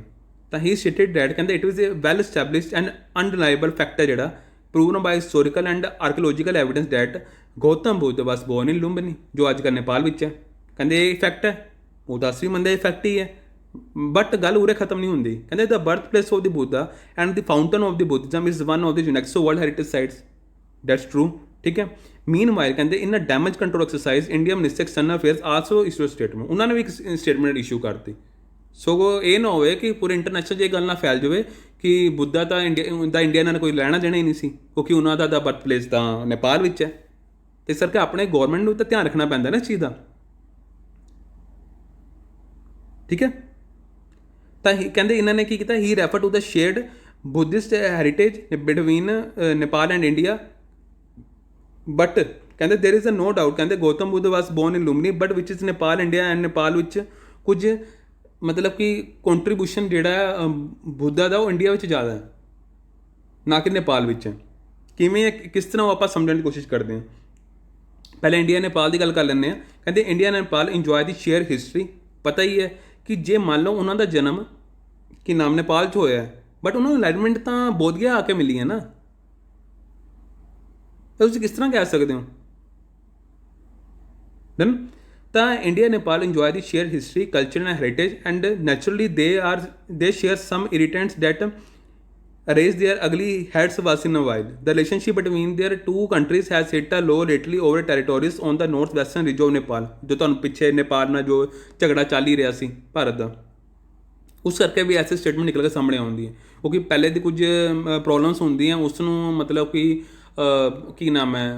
ਤਾਂ ਹੀ ਸਟੇਟਡ ਡੈਟ, ਕਹਿੰਦੇ it was a well established and undeniable fact ਹੈ ਜਿਹੜਾ proven by historical and archaeological evidence that Gautam Buddha was born in Lumbini, ਜੋ ਅੱਜ ਕੱਲ੍ਹ ਨੇਪਾਲ ਵਿੱਚ ਹੈ। ਕਹਿੰਦੇ ਇਹ ਫੈਕਟ ਹੈ। ਉਹ ਦੱਸ ਵੀ ਮੰਨਦੇ ਇਹ ਫੈਕਟ ਹੀ ਹੈ। ਬਟ ਗੱਲ ਉਰੇ ਖਤਮ ਨਹੀਂ ਹੁੰਦੀ। ਕਹਿੰਦੇ the birth place of the Buddha and the fountain of the Buddhism is one of the UNESCO world heritage sites. That's true. ਠੀਕ ਹੈ। ਮੀਨਵਾਈਲ ਕਹਿੰਦੇ in a damage control exercise India minister external affairs also issue statement. ਉਹਨਾਂ ਨੇ ਵੀ ਇੱਕ statement issue ਕਰਤੀ। ਸੋ ਇਹ ਨਾ ਹੋਵੇ ਕਿ ਪੂਰੇ ਇੰਟਰਨੈਸ਼ਨਲ 'ਚ ਇਹ ਗੱਲ ਨਾ ਫੈਲ ਜਾਵੇ ਕਿ ਬੁੱਧਾ ਤਾਂ ਇੰਡੀਆ ਨਾਲ ਕੋਈ ਲੈਣਾ ਦੇਣਾ ਹੀ ਨਹੀਂ ਸੀ, ਕਿਉਂਕਿ ਉਹਨਾਂ ਦਾ ਬਰਥ ਪਲੇਸ ਤਾਂ ਨੇਪਾਲ ਵਿੱਚ ਹੈ। ਅਤੇ ਇਸ ਕਰਕੇ ਆਪਣੇ ਗੌਰਮੈਂਟ ਨੂੰ ਤਾਂ ਧਿਆਨ ਰੱਖਣਾ ਪੈਂਦਾ ਨਾ ਇਸ ਚੀਜ਼ ਦਾ। ਠੀਕ ਹੈ। ਤਾਂ ਕਹਿੰਦੇ ਇਹਨਾਂ ਨੇ ਕੀ ਕੀਤਾ? He refer to the shared Buddhist heritage between Nepal and India, but कहते there is a no doubt, कहते Gautam Buddha was born in Lumbini but which is Nepal India and Nepal which कुछ मतलब कि कंट्रीब्यूशन जोड़ा बुद्धा का वो इंडिया में ज़्यादा है ना कि नेपाल विच। किमें किस तरह आप समझने की कोशिश करते हैं। पहले इंडिया नेपाल की गल कर लें। कहते India Nepal enjoy the share history. पता ही है कि जे मान लो उन्होंने जन्म कि नाम नेपाल च होया है बट उन्होंने एनलाइटमेंट तो बोधगया आके मिली है ना, तो तुम किस तरह कह सकते हो। डन। तो India Nepal enjoy the share history culture and heritage and naturally they share some irritants that raise their ugly heads once in a while. The relationship between their two countries has hit a low lately over territories on the northwestern region of Nepal. जो ਤੁਹਾਨੂੰ ਪਿੱਛੇ ਨੇਪਾਲ ਨਾਲ ਜੋ ਝਗੜਾ ਚੱਲ ਹੀ ਰਿਹਾ ਸੀ ਭਾਰਤ ਦਾ, ਉਸ ਕਰਕੇ ਵੀ ਐਸੇ ਸਟੇਟਮੈਂਟ ਨਿਕਲ ਕੇ ਸਾਹਮਣੇ ਆਉਂਦੀ ਹੈ ਕਿਉਂਕਿ ਪਹਿਲੇ ਦੀ ਕੁਝ ਪ੍ਰੋਬਲਮਸ ਹੁੰਦੀਆਂ ਉਸ ਨੂੰ ਮਤਲਬ ਕਿ ਕੀ ਨਾਮ ਹੈ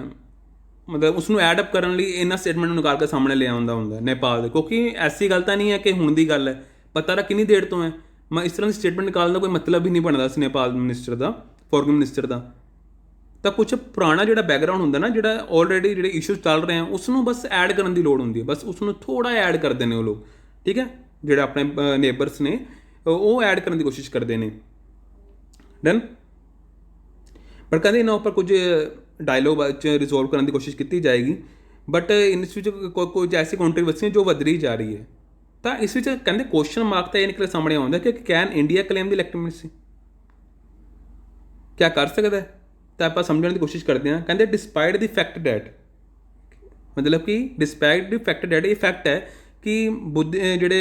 ਮਤਲਬ ਉਸ ਨੂੰ ਐਡ ਅਪ ਕਰਨ ਲਈ ਇਹਨਾਂ ਸਟੇਟਮੈਂਟ ਨੂੰ ਨਿਕਾਲ ਕੇ ਸਾਹਮਣੇ ਲੈ ਆਉਂਦਾ ਹੁੰਦਾ ਨੇਪਾਲ ਦੇ, ਕਿਉਂਕਿ ਐਸੀ ਗੱਲ ਤਾਂ ਨਹੀਂ ਹੈ ਕਿ ਹੁਣ ਦੀ ਗੱਲ ਹੈ, ਪਤਾ ਤਾਂ ਕਿੰਨੀ ਦੇਰ ਤੋਂ ਹੈ। मैं इस तरह की स्टेटमेंट निकालने का कोई मतलब ही नहीं बनता नेपाल मिनिस्टर का, फॉरेन मिनिस्टर का। तो कुछ पुराना जो बैकग्राउंड होंगे ना, जो ऑलरेडी जो इशूज़ चल रहे हैं उसनों बस ऐड करने की लोड़ होंगी है, बस उसनों थोड़ा ऐड करते हैं वो लोग, ठीक है, जोड़े अपने नेबरस ने वो ऐड करने की कोशिश करते हैं। डन। पर कहते इन्होंने उपर कुछ डायलॉग रिजोल्व करने की कोशिश की जाएगी, बट इस कुछ ऐसी कॉन्ट्रीवर्सी जो वध रही जा रही है। तो इस कहते क्वेश्चन मार्क तो यह निकले सामने आता कि कैन इंडिया क्लेम दी इलेक्टिमेसी, क्या कर सकता है। तो आप समझने की कोशिश करते हैं। कहते डिस्पाइट द फैक्ट डैट, मतलब कि डिस्पाइट द फैक्ट डैट, ये फैक्ट है कि बुद्ध जोड़े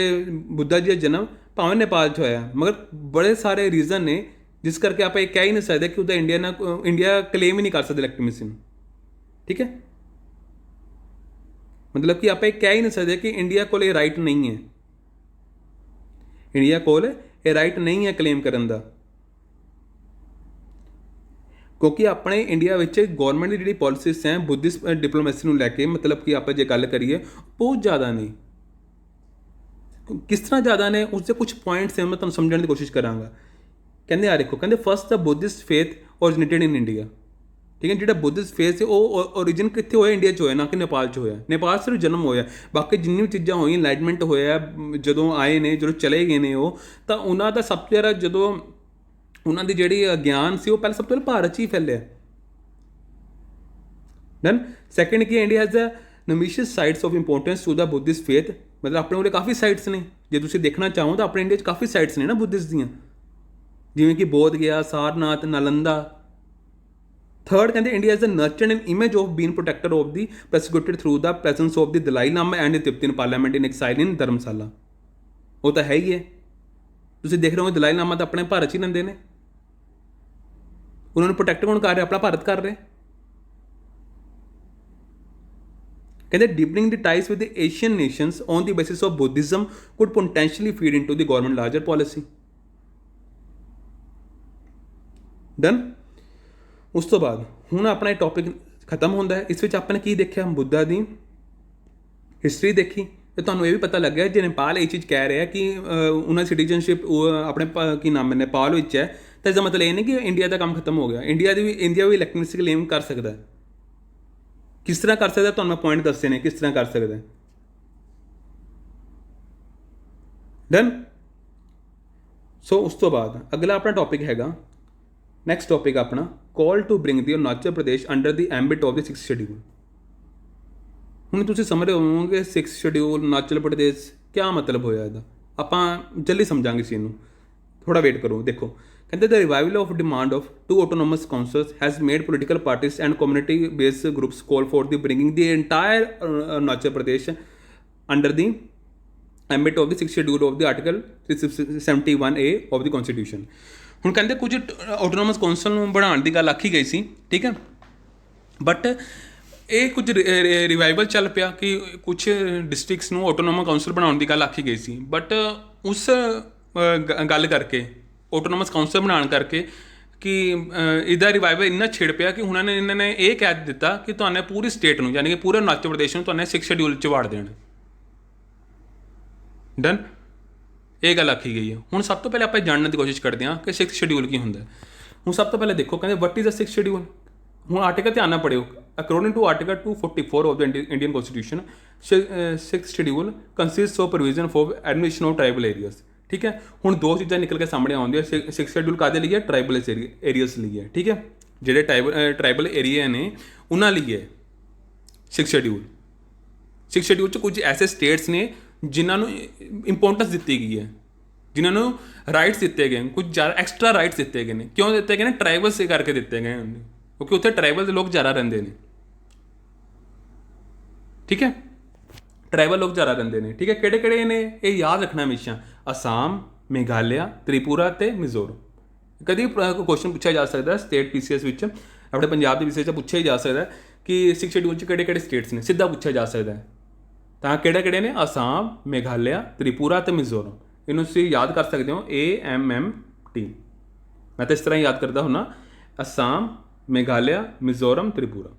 बुद्धा जी का जन्म भावें नेपाल च होया मगर बड़े सारे रीजन ने जिस करके आप ये कह ही नहीं सकते कि उसका इंडिया क्लेम ही नहीं कर सकते इलेक्टिमेसी, ठीक है। मतलब कि आप ये कह ही नहीं सकते कि इंडिया को ये राइट नहीं है, इंडिया को ये राइट नहीं है क्लेम करने का, क्योंकि अपने इंडिया में गौरमेंट की जी पॉलिसीज हैं बुद्धिस्ट डिप्लोमेसी को लैके, मतलब कि आप जो गल करिए बहुत ज़्यादा ने, किस तरह ज़्यादा ने उससे कुछ पॉइंट्स हैं मैं तुम समझने की कोशिश कराँगा। कहते आ देखो, कहते first the Buddhist faith originated in India, ठीक है। जो बुद्धिस्ट फेथ है वो ओरिजिन कितने होया, इंडिया होया ना कि नेपाल होया। नेपाल सिर्फ जन्म होया, बाकी जिन्नी भी चीज़ा हुई एनलाइटमेंट होया जो आए ने जो चले गए ने वो, तो उन्होंने सब तो ज़्यादा जो उन्होंने जी ज्ञान से पहले सब तो भारत ही फैलिया। डन। सैकेंड कि India has the numerous sites of importance to the Buddhist faith, मतलब अपने उन्हें काफ़ी साइट्स ने, जो तुम देखना चाहो तो अपने इंडिया काफ़ी साइट्स ने ना बुद्धिस्ट दियाँ, जिमें कि बोध गया, सारनाथ, नालंदा। थर्ड कहते India is the nurtured an image of being protector of the prosecuted through the presence of the Dalai Lama and the Tibetan parliament in exile in Dharamshala. वो तो है ही है, तुम देख रहे हो दलाई लामा तो अपने भारत ही लेंदे ने, उन्होंने प्रोटेक्ट कौन कर रहे, अपना भारत कर रहे। कहते deepening the ties with the Asian Nations on the basis of Buddhism could potentially feed into the government larger policy. Done. उस तो बाद हुण अपना टॉपिक खत्म होंदा है। इस विच आपने की देखा, बुद्धा की हिस्टरी देखी, तो तुहानूं ये भी पता लग गया जे नेपाल ये चीज़ कह रहा है कि उन्हें सिटीजनशिप अपने की नाम है नेपाल विच है, तो इसका मतलब ये नहीं कि इंडिया का काम खत्म हो गया। इंडिया भी इलेक्टिमेसी क्लेम कर सकता है। किस तरह कर सकता है, तुहानूं मैं पॉइंट दस्से ने किस तरह कर सकता है। डन। सो उस तो बाद अगला अपना टॉपिक हैगा, नैक्सट टॉपिक अपना call to bring the Arunachal Pradesh under the ambit of the 6th schedule. हुण तुसीं समझ रहे होवोगे 6th शेड्यूल अरुणाचल प्रदेश क्या मतलब होया इहदा, आपां जल्दी समझांगे इस चीज़, थोड़ा वेट करो। देखो कहते the revival of demand of 2 autonomous councils has made political parties and community based groups call for the bringing the entire Arunachal Pradesh under the ambit of the 6th schedule of the article 371A of the constitution. ਹੁਣ ਕਹਿੰਦੇ ਕੁਝ autonomous council ਨੂੰ ਬਣਾਉਣ ਦੀ ਗੱਲ ਆਖੀ ਗਈ ਸੀ, ਠੀਕ ਹੈ, ਬਟ ਇਹ ਕੁਝ ਰਿਵਾਈਵਲ ਚੱਲ ਪਿਆ ਕਿ ਕੁਝ ਡਿਸਟ੍ਰਿਕਟਸ ਨੂੰ ਆਟੋਨੋਮਸ ਕਾਉਂਸਲ ਬਣਾਉਣ ਦੀ ਗੱਲ ਆਖੀ ਗਈ ਸੀ, ਬਟ ਉਸ ਗੱਲ ਕਰਕੇ ਆਟੋਨੋਮਸ ਕਾਉਂਸਲ ਬਣਾਉਣ ਕਰਕੇ ਕਿ ਇਹਦਾ ਰਿਵਾਈਵਲ ਇੰਨਾ ਛਿੜ ਪਿਆ ਕਿ ਹੁਣ ਇਹਨਾਂ ਨੇ ਇਹ ਕਹਿ ਦਿੱਤਾ ਕਿ ਤੁਹਾਨੂੰ ਪੂਰੀ ਸਟੇਟ ਨੂੰ ਯਾਨੀ ਕਿ ਪੂਰੇ ਅਰੁਣਾਚਲ ਪ੍ਰਦੇਸ਼ ਨੂੰ ਤੁਹਾਨੂੰ 6th ਸ਼ੈਡਿਊਲ 'ਚ ਵਾੜ ਦੇਣ। ਡਨ। ਇਹ ਗੱਲ ਆਖੀ ਗਈ ਹੈ। ਹੁਣ ਸਭ ਤੋਂ ਪਹਿਲੇ ਆਪਾਂ ਜਾਣਨ ਦੀ ਕੋਸ਼ਿਸ਼ ਕਰਦੇ ਹਾਂ ਕਿ 6th ਸ਼ਡਿਊਲ ਕੀ ਹੁੰਦਾ। ਹੁਣ ਸਭ ਤੋਂ ਪਹਿਲੇ ਦੇਖੋ ਕਹਿੰਦੇ what is a 6th schedule. ਹੁਣ ਆਰਟੀਕਲ ਧਿਆਨ ਨਾਲ ਪੜ੍ਹਿਓ। According to article 244 of the Indian constitution 6th schedule consist of provision for admission of tribal areas. ਠੀਕ ਹੈ, ਹੁਣ ਦੋ ਚੀਜ਼ਾਂ ਨਿਕਲ ਕੇ ਸਾਹਮਣੇ ਆਉਂਦੀਆਂ। 6th ਸ਼ਡਿਊਲ ਕਾਹਦੇ ਲਈ ਹੈ? ਟ੍ਰਾਈਬਲ ਏਰੀਆਜ਼ ਲਈ ਹੈ। ਠੀਕ ਹੈ, ਜਿਹੜੇ ਟ੍ਰਾਈਬਲ ਏਰੀਆ ਨੇ ਉਹਨਾਂ ਲਈ ਹੈ 6th ਸ਼ਡਿਊਲ। 6th ਸ਼ਡਿਊਲ 'ਚ ਕੁਝ ਐਸੇ ਸਟੇਟਸ ਨੇ ਜਿਨ੍ਹਾਂ ਨੂੰ ਇੰਪੋਰਟੈਂਸ ਦਿੱਤੀ ਗਈ ਹੈ, ਜਿਨ੍ਹਾਂ ਨੂੰ ਰਾਈਟਸ ਦਿੱਤੇ ਗਏ, ਕੁਝ ਜ਼ਿਆਦਾ ਐਕਸਟਰਾ ਰਾਈਟਸ ਦਿੱਤੇ ਗਏ ਨੇ। ਕਿਉਂ ਦਿੱਤੇ ਗਏ ਨੇ? ਟ੍ਰਾਈਬਲਸ ਦੇ ਕਰਕੇ ਦਿੱਤੇ ਗਏ ਨੇ, ਕਿਉਂਕਿ ਉੱਥੇ ਟ੍ਰਾਈਬਲ ਦੇ ਲੋਕ ਜ਼ਿਆਦਾ ਰਹਿੰਦੇ ਨੇ। ਠੀਕ ਹੈ, ਟ੍ਰਾਈਬਲ ਲੋਕ ਜ਼ਿਆਦਾ ਰਹਿੰਦੇ ਨੇ। ਠੀਕ ਹੈ, ਕਿਹੜੇ ਕਿਹੜੇ ਨੇ ਇਹ ਯਾਦ ਰੱਖਣਾ ਹਮੇਸ਼ਾ। ਅਸਾਮ, ਮੇਘਾਲਿਆ, ਤ੍ਰਿਪੁਰਾ ਅਤੇ ਮਿਜ਼ੋਰਮ। ਕਦੀ ਕੁਐਸਚਨ ਪੁੱਛਿਆ ਜਾ ਸਕਦਾ ਸਟੇਟ ਪੀਸੀਐਸ ਵਿੱਚ, ਆਪਣੇ ਪੰਜਾਬ ਦੇ ਪੀਸੀਐਸ 'ਚ ਪੁੱਛਿਆ ਜਾ ਸਕਦਾ ਕਿ 6th ਸ਼ਡਿਊਲ 'ਚ ਕਿਹੜੇ ਕਿਹੜੇ ਸਟੇਟਸ ਨੇ, ਸਿੱਧਾ ਪੁੱਛਿਆ ਜਾ ਸਕਦਾ ਹੈ। ਤਾਂ ਕਿਹੜੇ ਕਿਹੜੇ ਨੇ? ਅਸਾਮ, ਮੇਘਾਲਿਆ, ਤ੍ਰਿਪੁਰਾ ਅਤੇ ਮਿਜ਼ੋਰਮ। ਇਹਨੂੰ ਤੁਸੀਂ ਯਾਦ ਕਰ ਸਕਦੇ ਹੋ AMMT। ਮੈਂ ਤਾਂ ਇਸ ਤਰ੍ਹਾਂ ਯਾਦ ਕਰਦਾ ਹੁੰਨਾ, ਅਸਾਮ, ਮੇਘਾਲਿਆ, ਮਿਜ਼ੋਰਮ, ਤ੍ਰਿਪੁਰਾ।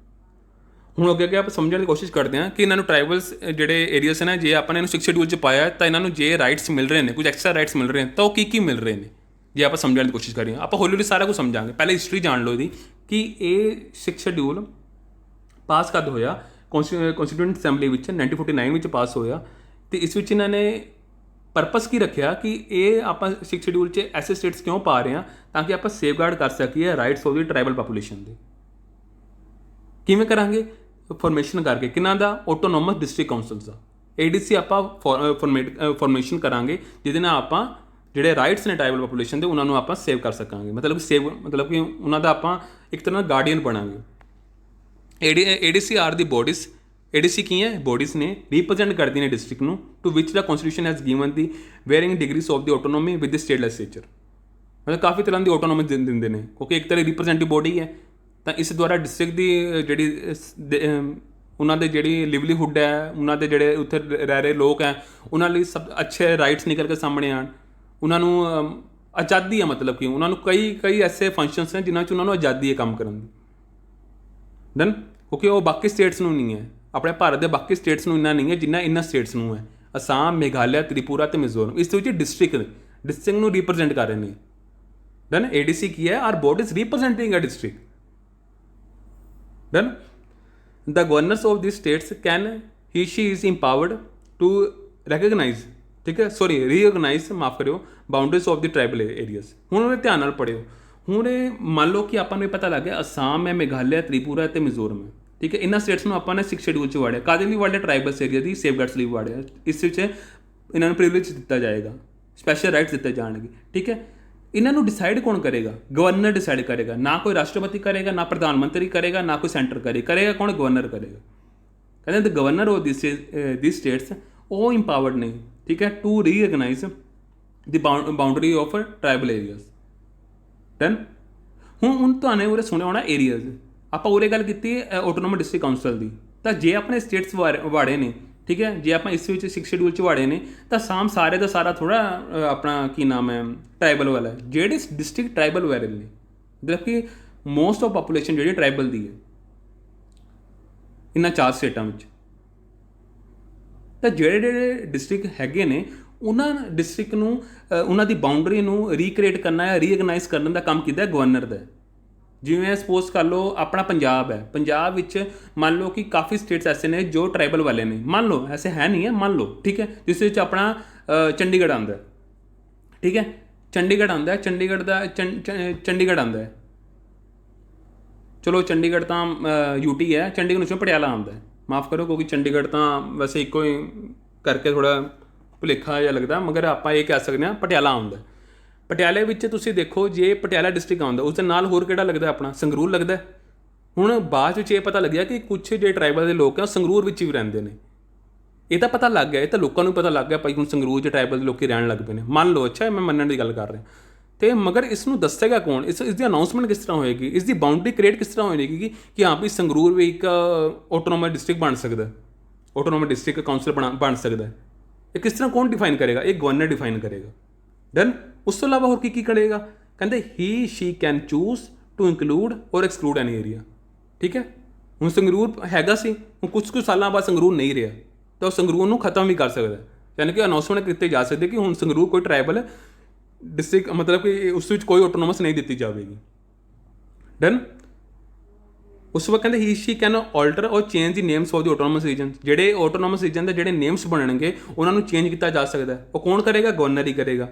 ਹੁਣ ਅੱਗੇ ਆਪਾਂ ਸਮਝਣ ਦੀ ਕੋਸ਼ਿਸ਼ ਕਰਦੇ ਹਾਂ ਕਿ ਇਹਨਾਂ ਨੂੰ ਟ੍ਰਾਈਬਲਸ ਜਿਹੜੇ ਏਰੀਆਸ ਨੇ, ਜੇ ਆਪਾਂ ਨੇ ਇਹਨੂੰ 6th ਸ਼ਡਿਊਲ 'ਚ ਪਾਇਆ ਤਾਂ ਇਹਨਾਂ ਨੂੰ ਜੇ ਰਾਈਟਸ ਮਿਲ ਰਹੇ ਨੇ, ਕੁਝ ਐਕਸਟਰਾ ਰਾਈਟਸ ਮਿਲ ਰਹੇ ਨੇ, ਤਾਂ ਉਹ ਕੀ ਮਿਲ ਰਹੇ ਨੇ। ਜੇ ਆਪਾਂ ਸਮਝਣ ਦੀ ਕੋਸ਼ਿਸ਼ ਕਰੀਏ, ਆਪਾਂ ਹੌਲੀ ਹੌਲੀ ਸਾਰਾ ਕੁਝ ਸਮਝਾਂਗੇ। ਪਹਿਲੇ ਹਿਸਟਰੀ ਜਾਣ ਲਓ ਇਹਦੀ ਕਿ ਇਹ 6th ਸ਼ਡਿਊਲ ਪਾਸ ਕਦ ਹੋਇਆ। ਕੌਂਸਟੀਟਿਊਐਂਟ ਅਸੈਂਬਲੀ ਵਿੱਚ 1949 ਵਿੱਚ ਪਾਸ ਹੋਇਆ। ਅਤੇ ਇਸ ਵਿੱਚ ਇਹਨਾਂ ਨੇ ਪਰਪਸ ਕੀ ਰੱਖਿਆ ਕਿ ਇਹ ਆਪਾਂ 6th ਸ਼ਡਿਊਲ 'ਚ ਐਸੇ ਸਟੇਟਸ ਕਿਉਂ ਪਾ ਰਹੇ ਹਾਂ ਤਾਂ ਕਿ ਆਪਾਂ ਸੇਫਗਾਰਡ ਕਰ ਸਕੀਏ rights of the tribal population ਦੇ। ਕਿਵੇਂ ਕਰਾਂਗੇ? ਫਾਰਮੇਸ਼ਨ ਕਰਕੇ। ਕਿਹਨਾਂ ਦਾ? ਆਟੋਨੋਮਸ ਡਿਸਟ੍ਰਿਕਟ ਕਾਉਂਸਲਸ ਦਾ, ADC ਆਪਾਂ ਫਾਰਮੇਸ਼ਨ ਕਰਾਂਗੇ, ਜਿਹਦੇ ਨਾਲ ਆਪਾਂ ਜਿਹੜੇ ਰਾਈਟਸ ਨੇ ਟ੍ਰਾਈਬਲ ਪਾਪੂਲੇਸ਼ਨ ਦੇ ਉਹਨਾਂ ਨੂੰ ਆਪਾਂ ਸੇਵ ਕਰ ਸਕਾਂਗੇ। ਮਤਲਬ ਕਿ ਉਹਨਾਂ ਦਾ ਆਪਾਂ ਇੱਕ ਤਰ੍ਹਾਂ ਦਾ ਗਾਰਡੀਅਨ ਬਣਾਂਗੇ। ADC are the bodies. ADC ਕੀ ਹੈ? ਬੋਡੀਜ਼ ਨੇ, ਰਿਪਰੈਜ਼ੈਂਟ ਕਰਦੀਆਂ ਨੇ ਡਿਸਟ੍ਰਿਕਟ ਨੂੰ, to which the constitution has given the varying degrees of the autonomy with the state legislature. ਮਤਲਬ ਕਾਫੀ ਤਰ੍ਹਾਂ ਦੀ ਆਟੋਨੋਮੀ ਦਿੰਦੇ ਨੇ, ਕਿਉਂਕਿ ਇੱਕ ਤਰ੍ਹਾਂ ਰਿਪਰੈਜ਼ੈਂਟੇਟਿਵ ਬੋਡੀ ਹੈ। ਤਾਂ ਇਸ ਦੁਆਰਾ ਡਿਸਟ੍ਰਿਕਟ ਦੀ ਜਿਹੜੀ ਉਹਨਾਂ ਦੇ ਜਿਹੜੀ ਲਿਵਲੀਹੁੱਡ ਹੈ, ਉਹਨਾਂ ਦੇ ਜਿਹੜੇ ਉੱਥੇ ਰਹਿ ਰਹੇ ਲੋਕ ਹੈ, ਉਹਨਾਂ ਲਈ ਸਭ ਅੱਛੇ ਰਾਈਟਸ ਨਿਕਲ ਕੇ ਸਾਹਮਣੇ ਆਉਣ। ਉਹਨਾਂ ਨੂੰ ਆਜ਼ਾਦੀ ਹੈ, ਮਤਲਬ ਕਿ ਉਹਨਾਂ ਨੂੰ ਕਈ ਐਸੇ ਫੰਕਸ਼ਨਸ ਨੇ ਜਿਨ੍ਹਾਂ 'ਚ ਉਹਨਾਂ ਨੂੰ ਆਜ਼ਾਦੀ ਹੈ ਕੰਮ ਕਰਨ ਦੀ। ਦੈਨ ਕਿਉਂਕਿ ਉਹ ਬਾਕੀ ਸਟੇਟਸ ਨੂੰ ਨਹੀਂ ਹੈ, ਆਪਣੇ ਭਾਰਤ ਦੇ ਬਾਕੀ ਸਟੇਟਸ ਨੂੰ ਇੰਨਾ ਨਹੀਂ ਹੈ ਜਿੰਨਾ ਇਹਨਾਂ ਸਟੇਟਸ ਨੂੰ ਹੈ। ਅਸਾਮ, ਮੇਘਾਲਿਆ, ਤ੍ਰਿਪੁਰਾ ਅਤੇ ਮਿਜ਼ੋਰਮ, ਇਸ ਦੇ ਵਿੱਚ ਡਿਸਟ੍ਰਿਕਟ ਨੂੰ ਰਿਪਰੈਜ਼ੈਂਟ ਕਰ ਰਹੇ ਨੇ। ਦੈਨ ADC ਕੀ ਹੈ? Are bodies representing a district. Then the governors of these states she is empowered to recognize, ਠੀਕ ਹੈ, reorganize, ਮਾਫ ਕਰਿਓ, boundaries of the tribal areas. ਹੁਣ ਇਹ ਧਿਆਨ ਨਾਲ ਪੜ੍ਹਿਓ। ਹੁਣ ਇਹ ਮੰਨ ਲਓ ਕਿ ਆਪਾਂ ਨੂੰ ਇਹ ਪਤਾ ਲੱਗ ਗਿਆ ਅਸਾਮ ਹੈ, ਮੇਘਾਲਿਆ, ਤ੍ਰਿਪੁਰਾ ਅਤੇ ਮਿਜ਼ੋਰਮ ਹੈ। ਠੀਕ ਹੈ, ਇਹਨਾਂ ਸਟੇਟਸ ਨੂੰ ਆਪਾਂ ਨੇ 6th ਸ਼ਡਿਊਲ 'ਚ ਵਾੜਿਆ। ਕਾਹਦੇ ਲਈ ਵਾੜਿਆ? ਟ੍ਰਾਈਬਲਸ ਏਰੀਆ ਦੀ ਸੇਫਗਾਰਡਸ ਲਈ ਵਾੜਿਆ। ਇਸ ਵਿੱਚ ਇਹਨਾਂ ਨੂੰ ਪ੍ਰਿਵਿਲੇਜ ਦਿੱਤਾ ਜਾਏਗਾ, ਸਪੈਸ਼ਲ ਰਾਈਟਸ ਦਿੱਤੇ ਜਾਣਗੇ। ਠੀਕ ਹੈ, ਇਹਨਾਂ ਨੂੰ ਡਿਸਾਈਡ ਕੌਣ ਕਰੇਗਾ? ਗਵਰਨਰ ਡਿਸਾਈਡ ਕਰੇਗਾ। ਨਾ ਕੋਈ ਰਾਸ਼ਟਰਪਤੀ ਕਰੇਗਾ, ਨਾ ਪ੍ਰਧਾਨ ਮੰਤਰੀ ਕਰੇਗਾ, ਨਾ ਕੋਈ ਸੈਂਟਰ ਕਰੇਗਾ। ਕੌਣ? ਗਵਰਨਰ ਕਰੇਗਾ। ਕਹਿੰਦੇ the governor of this states ਉਹ ਇੰਪਾਵਰਡ ਨੇ, ਠੀਕ ਹੈ, to reorganize the boundary of tribal areas. Then ਹੁਣ ਤੁਹਾਨੂੰ ਉਰੇ ਸੁਣਿਆ ਹੋਣਾ ਏਰੀਆਜ਼। ਆਪਾਂ ਉਰੇ ਗੱਲ ਕੀਤੀ ਆਟੋਨੋਮਸ ਡਿਸਟ੍ਰਿਕਟ ਕਾਉਂਸਲ ਦੀ। ਤਾਂ ਜੇ ਆਪਣੇ ਸਟੇਟਸ ਵਾੜੇ ਨੇ, ਠੀਕ ਹੈ, ਜੇ ਆਪਾਂ ਇਸ ਵਿੱਚ 6th ਸ਼ਡਿਊਲ 'ਚ ਵਾੜੇ ਨੇ, ਤਾਂ ਸਾਮ ਸਾਰੇ ਦਾ ਸਾਰਾ ਥੋੜ੍ਹਾ ਆਪਣਾ ਕੀ ਨਾਮ ਹੈ ਟ੍ਰਾਈਬਲ ਵਾਲਾ ਹੈ। ਜਿਹੜੇ ਡਿਸਟ੍ਰਿਕਟ ਟ੍ਰਾਈਬਲ ਵਾਲੇ ਨੇ, ਮਤਲਬ ਕਿ ਮੋਸਟ ਆਫ ਪਾਪੂਲੇਸ਼ਨ ਜਿਹੜੀ ਟ੍ਰਾਈਬਲ ਦੀ ਹੈ ਇਹਨਾਂ 4 ਸਟੇਟਾਂ ਵਿੱਚ। ਤਾਂ ਜਿਹੜੇ ਡਿਸਟ੍ਰਿਕਟ ਹੈਗੇ ਨੇ ਉਹਨਾਂ ਡਿਸਟ੍ਰਿਕਟ ਨੂੰ ਉਹਨਾਂ ਦੀ ਬਾਉਂਡਰੀ ਨੂੰ ਰੀਕ੍ਰੀਏਟ ਕਰਨਾ ਜਾਂ ਰੀਅਗਨਾਈਜ਼ ਕਰਨ ਦਾ ਕੰਮ ਕੀਤਾ ਗਵਰਨਰ ਦਾ। ਜਿਵੇਂ ਸਪੋਜ਼ ਕਰ ਲਓ ਆਪਣਾ ਪੰਜਾਬ ਹੈ, ਪੰਜਾਬ ਵਿੱਚ ਮੰਨ ਲਓ ਕਿ ਕਾਫੀ ਸਟੇਟਸ ਐਸੇ ਨੇ ਜੋ ਟ੍ਰਾਈਬਲ ਵਾਲੇ ਨੇ। ਮੰਨ ਲਓ, ਐਸੇ ਹੈ ਨਹੀਂ ਹੈ, ਮੰਨ ਲਓ, ਠੀਕ ਹੈ, ਜਿਸ ਵਿੱਚ ਆਪਣਾ ਚੰਡੀਗੜ੍ਹ ਆਉਂਦਾ। ਠੀਕ ਹੈ, ਚੰਡੀਗੜ੍ਹ ਆਉਂਦਾ, ਚੰਡੀਗੜ੍ਹ ਆਉਂਦਾ ਹੈ। ਚਲੋ ਚੰਡੀਗੜ੍ਹ ਤਾਂ UT ਹੈ, ਚੰਡੀਗੜ੍ਹ ਵਿੱਚੋਂ ਪਟਿਆਲਾ ਆਉਂਦਾ ਹੈ। ਮਾਫ ਕਰੋ, ਕਿਉਂਕਿ ਚੰਡੀਗੜ੍ਹ ਤਾਂ ਵੈਸੇ ਇੱਕੋ ਹੀ ਕਰਕੇ ਥੋੜ੍ਹਾ ਭੁਲੇਖਾ ਜਿਹਾ ਲੱਗਦਾ, ਮਗਰ ਆਪਾਂ ਇਹ ਕਹਿ ਸਕਦੇ ਹਾਂ ਪਟਿਆਲਾ ਆਉਂਦਾ। ਪਟਿਆਲੇ ਵਿੱਚ ਤੁਸੀਂ ਦੇਖੋ, ਜੇ ਪਟਿਆਲਾ ਡਿਸਟ੍ਰਿਕਟ ਆਉਂਦਾ, ਉਸ ਦੇ ਨਾਲ ਹੋਰ ਕਿਹੜਾ ਲੱਗਦਾ? ਆਪਣਾ ਸੰਗਰੂਰ ਲੱਗਦਾ। ਹੁਣ ਬਾਅਦ ਵਿੱਚ ਇਹ ਪਤਾ ਲੱਗਿਆ ਕਿ ਕੁਛ ਜਿਹੜੇ ਟ੍ਰਾਈਬਲ ਦੇ ਲੋਕ ਆ ਸੰਗਰੂਰ ਵਿੱਚ ਵੀ ਰਹਿੰਦੇ ਨੇ। ਇਹ ਤਾਂ ਪਤਾ ਲੱਗ ਗਿਆ, ਇਹ ਤਾਂ ਲੋਕਾਂ ਨੂੰ ਪਤਾ ਲੱਗ ਗਿਆ ਭਾਈ ਹੁਣ ਸੰਗਰੂਰ 'ਚ ਟ੍ਰਾਈਬਲ ਦੇ ਲੋਕ ਰਹਿਣ ਲੱਗ ਪਏ ਨੇ। ਮੰਨ ਲਓ, ਅੱਛਾ, ਮੈਂ ਮੰਨਣ ਦੀ ਗੱਲ ਕਰ ਰਿਹਾ। ਅਤੇ ਮਗਰ ਇਸ ਨੂੰ ਦੱਸੇਗਾ ਕੌਣ? ਇਸ ਦੀ ਅਨਾਊਂਸਮੈਂਟ ਕਿਸ ਤਰ੍ਹਾਂ ਹੋਏਗੀ? ਇਸ ਦੀ ਬਾਉਂਡਰੀ ਕ੍ਰੀਏਟ ਕਿਸ ਤਰ੍ਹਾਂ ਹੋਏਗੀ ਕਿ ਹਾਂ ਵੀ ਸੰਗਰੂਰ ਵੀ ਇੱਕ ਆਟੋਨੋਮਸ ਡਿਸਟ੍ਰਿਕਟ ਬਣ ਸਕਦਾ, ਆਟੋਨੋਮਸ ਡਿਸਟ੍ਰਿਕਟ ਕਾਉਂਸਲ ਬਣ ਸਕਦਾ। ਇਹ ਕਿਸ ਤਰ੍ਹਾਂ ਕੌਣ ਡਿਫਾਈਨ ਕਰੇਗਾ? ਇਹ ਗਵਰਨਰ ਡਿਫਾਈਨ ਕਰੇਗਾ। ਦੈਨ ਉਸ ਤੋਂ ਇਲਾਵਾ ਹੋਰ ਕੀ ਕਰੇਗਾ? ਕਹਿੰਦੇ he she can choose to include or exclude any area. ਠੀਕ ਹੈ, ਹੁਣ ਸੰਗਰੂਰ ਹੈਗਾ ਸੀ, ਹੁਣ ਕੁਛ ਸਾਲਾਂ ਬਾਅਦ ਸੰਗਰੂਰ ਨਹੀਂ ਰਿਹਾ, ਤਾਂ ਉਹ ਸੰਗਰੂਰ ਨੂੰ ਖਤਮ ਵੀ ਕਰ ਸਕਦਾ। यानी कि अनाउंसमेंट किए जा सकते कि हुण संगरूर कोई ट्राइबल डिस्ट्रिक्ट मतलब कि उस विच कोई ऑटोनोमस नहीं दी जाएगी। डन। उस वक्त कहते ही शी कैन ऑल्टर और change the names of the autonomous region. ਜਿਹੜੇ ऑटोनोमस रीजन ਦੇ ਜਿਹੜੇ नेम्स ਬਣਨਗੇ ਉਹਨਾਂ ਨੂੰ ਚੇਂਜ ਕੀਤਾ ਜਾ ਸਕਦਾ ਹੈ। ਉਹ ਕੌਣ ਕਰੇਗਾ? ਗਵਰਨਰ ਹੀ ਕਰੇਗਾ।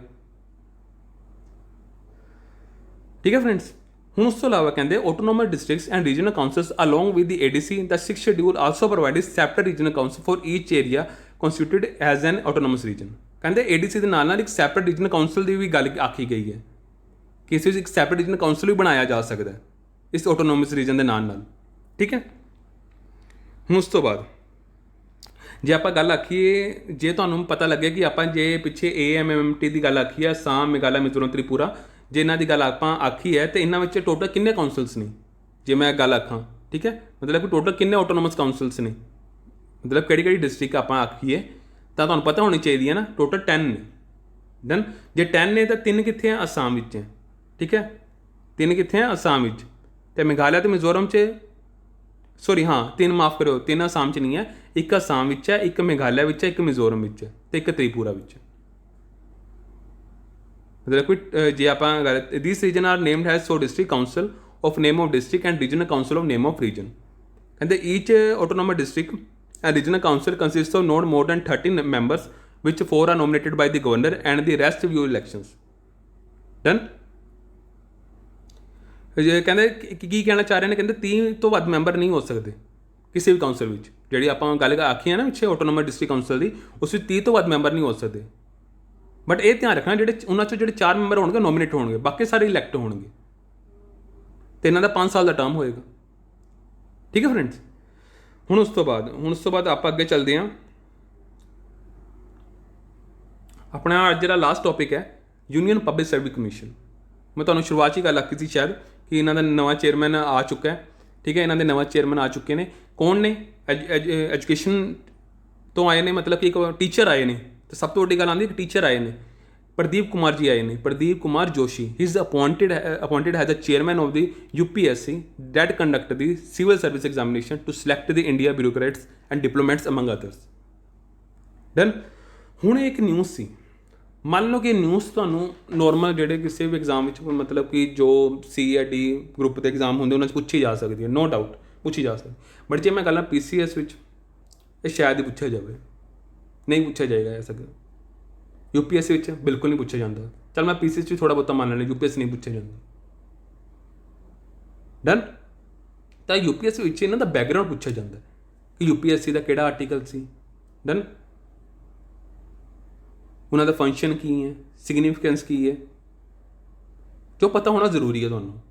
ठीक है फ्रेंड्स। ਹੁਣ ਉਸ ਤੋਂ ਇਲਾਵਾ ਕਹਿੰਦੇ autonomous districts and regional councils along with the ADC ਦਾ 6th schedule also provided separate regional council for each area constituted as an autonomous region. ਕਹਿੰਦੇ ADC ਦੇ ਨਾਲ ਨਾਲ ਇੱਕ ਸੈਪਰੇਟ ਰੀਜਨਲ ਕਾਉਂਸਲ ਦੀ ਵੀ ਗੱਲ ਆਖੀ ਗਈ ਹੈ ਕਿ ਇਸ ਵਿੱਚ ਇੱਕ ਸੈਪਰੇਟ ਰੀਜਨਲ ਕਾਉਂਸਲ ਵੀ ਬਣਾਇਆ ਜਾ ਸਕਦਾ ਹੈ ਇਸ ਆਟੋਨੋਮਸ ਰੀਜਨ ਦੇ ਨਾਲ ਨਾਲ। ਠੀਕ ਹੈ। ਹੁਣ ਉਸ ਤੋਂ ਬਾਅਦ ਜੇ ਆਪਾਂ ਗੱਲ ਆਖੀਏ, ਜੇ ਤੁਹਾਨੂੰ ਪਤਾ ਲੱਗੇ ਕਿ ਆਪਾਂ ਜੇ ਪਿੱਛੇ AMMT ਦੀ ਗੱਲ ਆਖੀ ਹੈ, ਅਸਾਮ, ਮੇਘਾਲਿਆ, ਮਿਜ਼ੋਰਮ, ਤ੍ਰਿਪੁਰਾ, ਜੇ ਇਹਨਾਂ ਦੀ ਗੱਲ ਆਪਾਂ ਆਖੀ ਹੈ ਤੇ ਇਹਨਾਂ ਵਿੱਚ ਟੋਟਲ ਕਿੰਨੇ ਕਾਉਂਸਲਸ ਨੇ? ਜੇ ਮੈਂ ਗੱਲ ਆਖਾਂ, ਠੀਕ ਹੈ, ਮਤਲਬ ਕਿ ਟੋਟਲ ਕਿੰਨੇ ਆਟੋਨੋਮਸ ਕਾਉਂਸਲਸ ਨੇ, ਮਤਲਬ ਕਿਹੜੀ ਕਿਹੜੀ ਡਿਸਟ੍ਰਿਕਟ ਆਪਾਂ ਆਖੀਏ ਤਾਂ ਤੁਹਾਨੂੰ ਪਤਾ ਹੋਣੀ ਚਾਹੀਦੀ ਹੈ ਨਾ। ਟੋਟਲ 10 ਨੇ। ਦੈਨ ਜੇ 10 ਨੇ ਤਾਂ 3 ਕਿੱਥੇ ਆ? ਅਸਾਮ ਵਿੱਚ ਹੈ। ਠੀਕ ਹੈ, 3 ਕਿੱਥੇ ਆ? ਅਸਾਮ ਵਿੱਚ। ਤੇ ਮੇਘਾਲਿਆ ਤੇ ਮਿਜ਼ੋਰਮ 'ਚ ਸੌਰੀ ਹਾਂ 3 ਮਾਫ ਕਰਿਓ, 3 ਅਸਾਮ 'ਚ ਨਹੀਂ ਹੈ, ਇੱਕ ਅਸਾਮ ਵਿੱਚ ਹੈ, ਇੱਕ ਮੇਘਾਲਿਆ ਵਿੱਚ ਹੈ, ਇੱਕ ਮਿਜ਼ੋਰਮ ਵਿੱਚ ਹੈ ਤੇ ਇੱਕ ਤ੍ਰਿਪੁਰਾ ਵਿੱਚ। ਮਤਲਬ ਕਿ ਜੇ ਆਪਾਂ ਗੱਲ this region are named has so district council of name of district and regional council of name of region. ਕਹਿੰਦੇ each autonomous district and regional council consist of not more than 30 members which 4 are nominated by the governor and the rest via elections. Done. ਜੇ ਕਹਿੰਦੇ ਕੀ ਕਹਿਣਾ ਚਾਹ ਰਹੇ ਨੇ? ਕਹਿੰਦੇ 30 ਤੋਂ ਵੱਧ ਮੈਂਬਰ ਨਹੀਂ ਹੋ ਸਕਦੇ ਕਿਸੇ ਵੀ ਕਾਉਂਸਲ ਵਿੱਚ। ਜਿਹੜੀ ਆਪਾਂ ਗੱਲ ਆਖੀ ਹੈ ਨਾ ਪਿੱਛੇ ਆਟੋਨੋਮਸ ਡਿਸਟ੍ਰਿਕਟ ਕਾਉਂਸਲ ਦੀ, ਉਸ ਵਿੱਚ 30 ਤੋਂ ਵੱਧ ਮੈਂਬਰ ਨਹੀਂ ਹੋ ਸਕਦੇ। ਬਟ ਇਹ ਧਿਆਨ ਰੱਖਣਾ ਜਿਹੜੇ ਉਹਨਾਂ 'ਚੋਂ ਜਿਹੜੇ 4 ਮੈਂਬਰ ਹੋਣਗੇ ਨੋਮੀਨੇਟ ਹੋਣਗੇ, ਬਾਕੀ ਸਾਰੇ ਇਲੈਕਟ ਹੋਣਗੇ ਅਤੇ ਇਹਨਾਂ ਦਾ 5 ਸਾਲ ਦਾ ਟਰਮ ਹੋਏਗਾ। ਠੀਕ ਹੈ ਫਰੈਂਡਸ। ਹੁਣ ਉਸ ਤੋਂ ਬਾਅਦ ਆਪਾਂ ਅੱਗੇ ਚੱਲਦੇ ਹਾਂ। ਆਪਣਾ ਅੱਜ ਜਿਹੜਾ ਲਾਸਟ ਟੌਪਿਕ ਹੈ ਯੂਨੀਅਨ ਪਬਲਿਕ ਸਰਵਿਸ ਕਮਿਸ਼ਨ। ਮੈਂ ਤੁਹਾਨੂੰ ਸ਼ੁਰੂਆਤ 'ਚ ਹੀ ਗੱਲ ਆਖੀ ਸੀ ਸ਼ਾਇਦ ਕਿ ਇਹਨਾਂ ਦਾ ਨਵਾਂ ਚੇਅਰਮੈਨ ਆ ਚੁੱਕਾ ਹੈ। ਠੀਕ ਹੈ, ਇਹਨਾਂ ਦੇ ਨਵਾਂ ਚੇਅਰਮੈਨ ਆ ਚੁੱਕੇ ਨੇ। ਕੌਣ ਨੇ? ਐਜੂਕੇਸ਼ਨ ਤੋਂ ਆਏ ਨੇ, ਮਤਲਬ ਕਿ ਇੱਕ ਟੀਚਰ ਆਏ ਨੇ। ਤੇ ਸਭ ਤੋਂ ਵੱਡੀ ਗੱਲ ਆਉਂਦੀ ਕਿ ਟੀਚਰ ਆਏ ਨੇ, ਪ੍ਰਦੀਪ ਕੁਮਾਰ ਜੀ ਆਏ ਨੇ, Pradeep Kumar Joshi. He is appointed as a chairman of the UPSC that conduct the civil service examination to select the India bureaucrats and diplomats among others. Then ਹੁਣ ਇੱਕ ਨਿਊਜ਼ ਸੀ, ਮੰਨ ਲਓ ਕਿ ਨਿਊਜ਼ ਤੁਹਾਨੂੰ ਨੋਰਮਲ ਜਿਹੜੇ ਕਿਸੇ ਵੀ ਐਗਜ਼ਾਮ ਵਿੱਚ ਮਤਲਬ ਕਿ ਜੋ CID ਗਰੁੱਪ ਦੇ ਐਗਜ਼ਾਮ ਹੁੰਦੇ ਉਹਨਾਂ 'ਚ ਪੁੱਛੀ ਜਾ ਸਕਦੀ ਹੈ, ਨੋ ਡਾਊਟ ਪੁੱਛੀ ਜਾ ਸਕਦੀ। ਬਟ ਜੇ ਮੈਂ ਗੱਲ PCS ਵਿੱਚ ਇਹ ਸ਼ਾਇਦ ਹੀ ਪੁੱਛਿਆ ਜਾਵੇ, ਨਹੀਂ ਪੁੱਛਿਆ ਜਾਏਗਾ ਐਸਾ। UPSC ਵਿੱਚ ਬਿਲਕੁਲ ਨਹੀਂ ਪੁੱਛਿਆ ਜਾਂਦਾ। ਚਲ ਮੈਂ PCS 'ਚ ਥੋੜ੍ਹਾ ਬਹੁਤਾ ਮੰਨ ਲੈਣਾ, UPSC ਨਹੀਂ ਪੁੱਛਿਆ ਜਾਂਦਾ। ਡਨ। ਤਾਂ UPSC ਵਿੱਚ ਇਹਨਾਂ ਦਾ ਬੈਕਗਰਾਊਂਡ ਪੁੱਛਿਆ ਜਾਂਦਾ ਕਿ UPSC ਦਾ ਕਿਹੜਾ ਆਰਟੀਕਲ ਸੀ। ਡਨ। ਉਹਨਾਂ ਦਾ ਫੰਕਸ਼ਨ ਕੀ ਹੈ, ਸਿਗਨੀਫਿਕੈਂਸ ਕੀ ਹੈ, ਜੋ ਪਤਾ ਹੋਣਾ ਜ਼ਰੂਰੀ ਹੈ ਤੁਹਾਨੂੰ।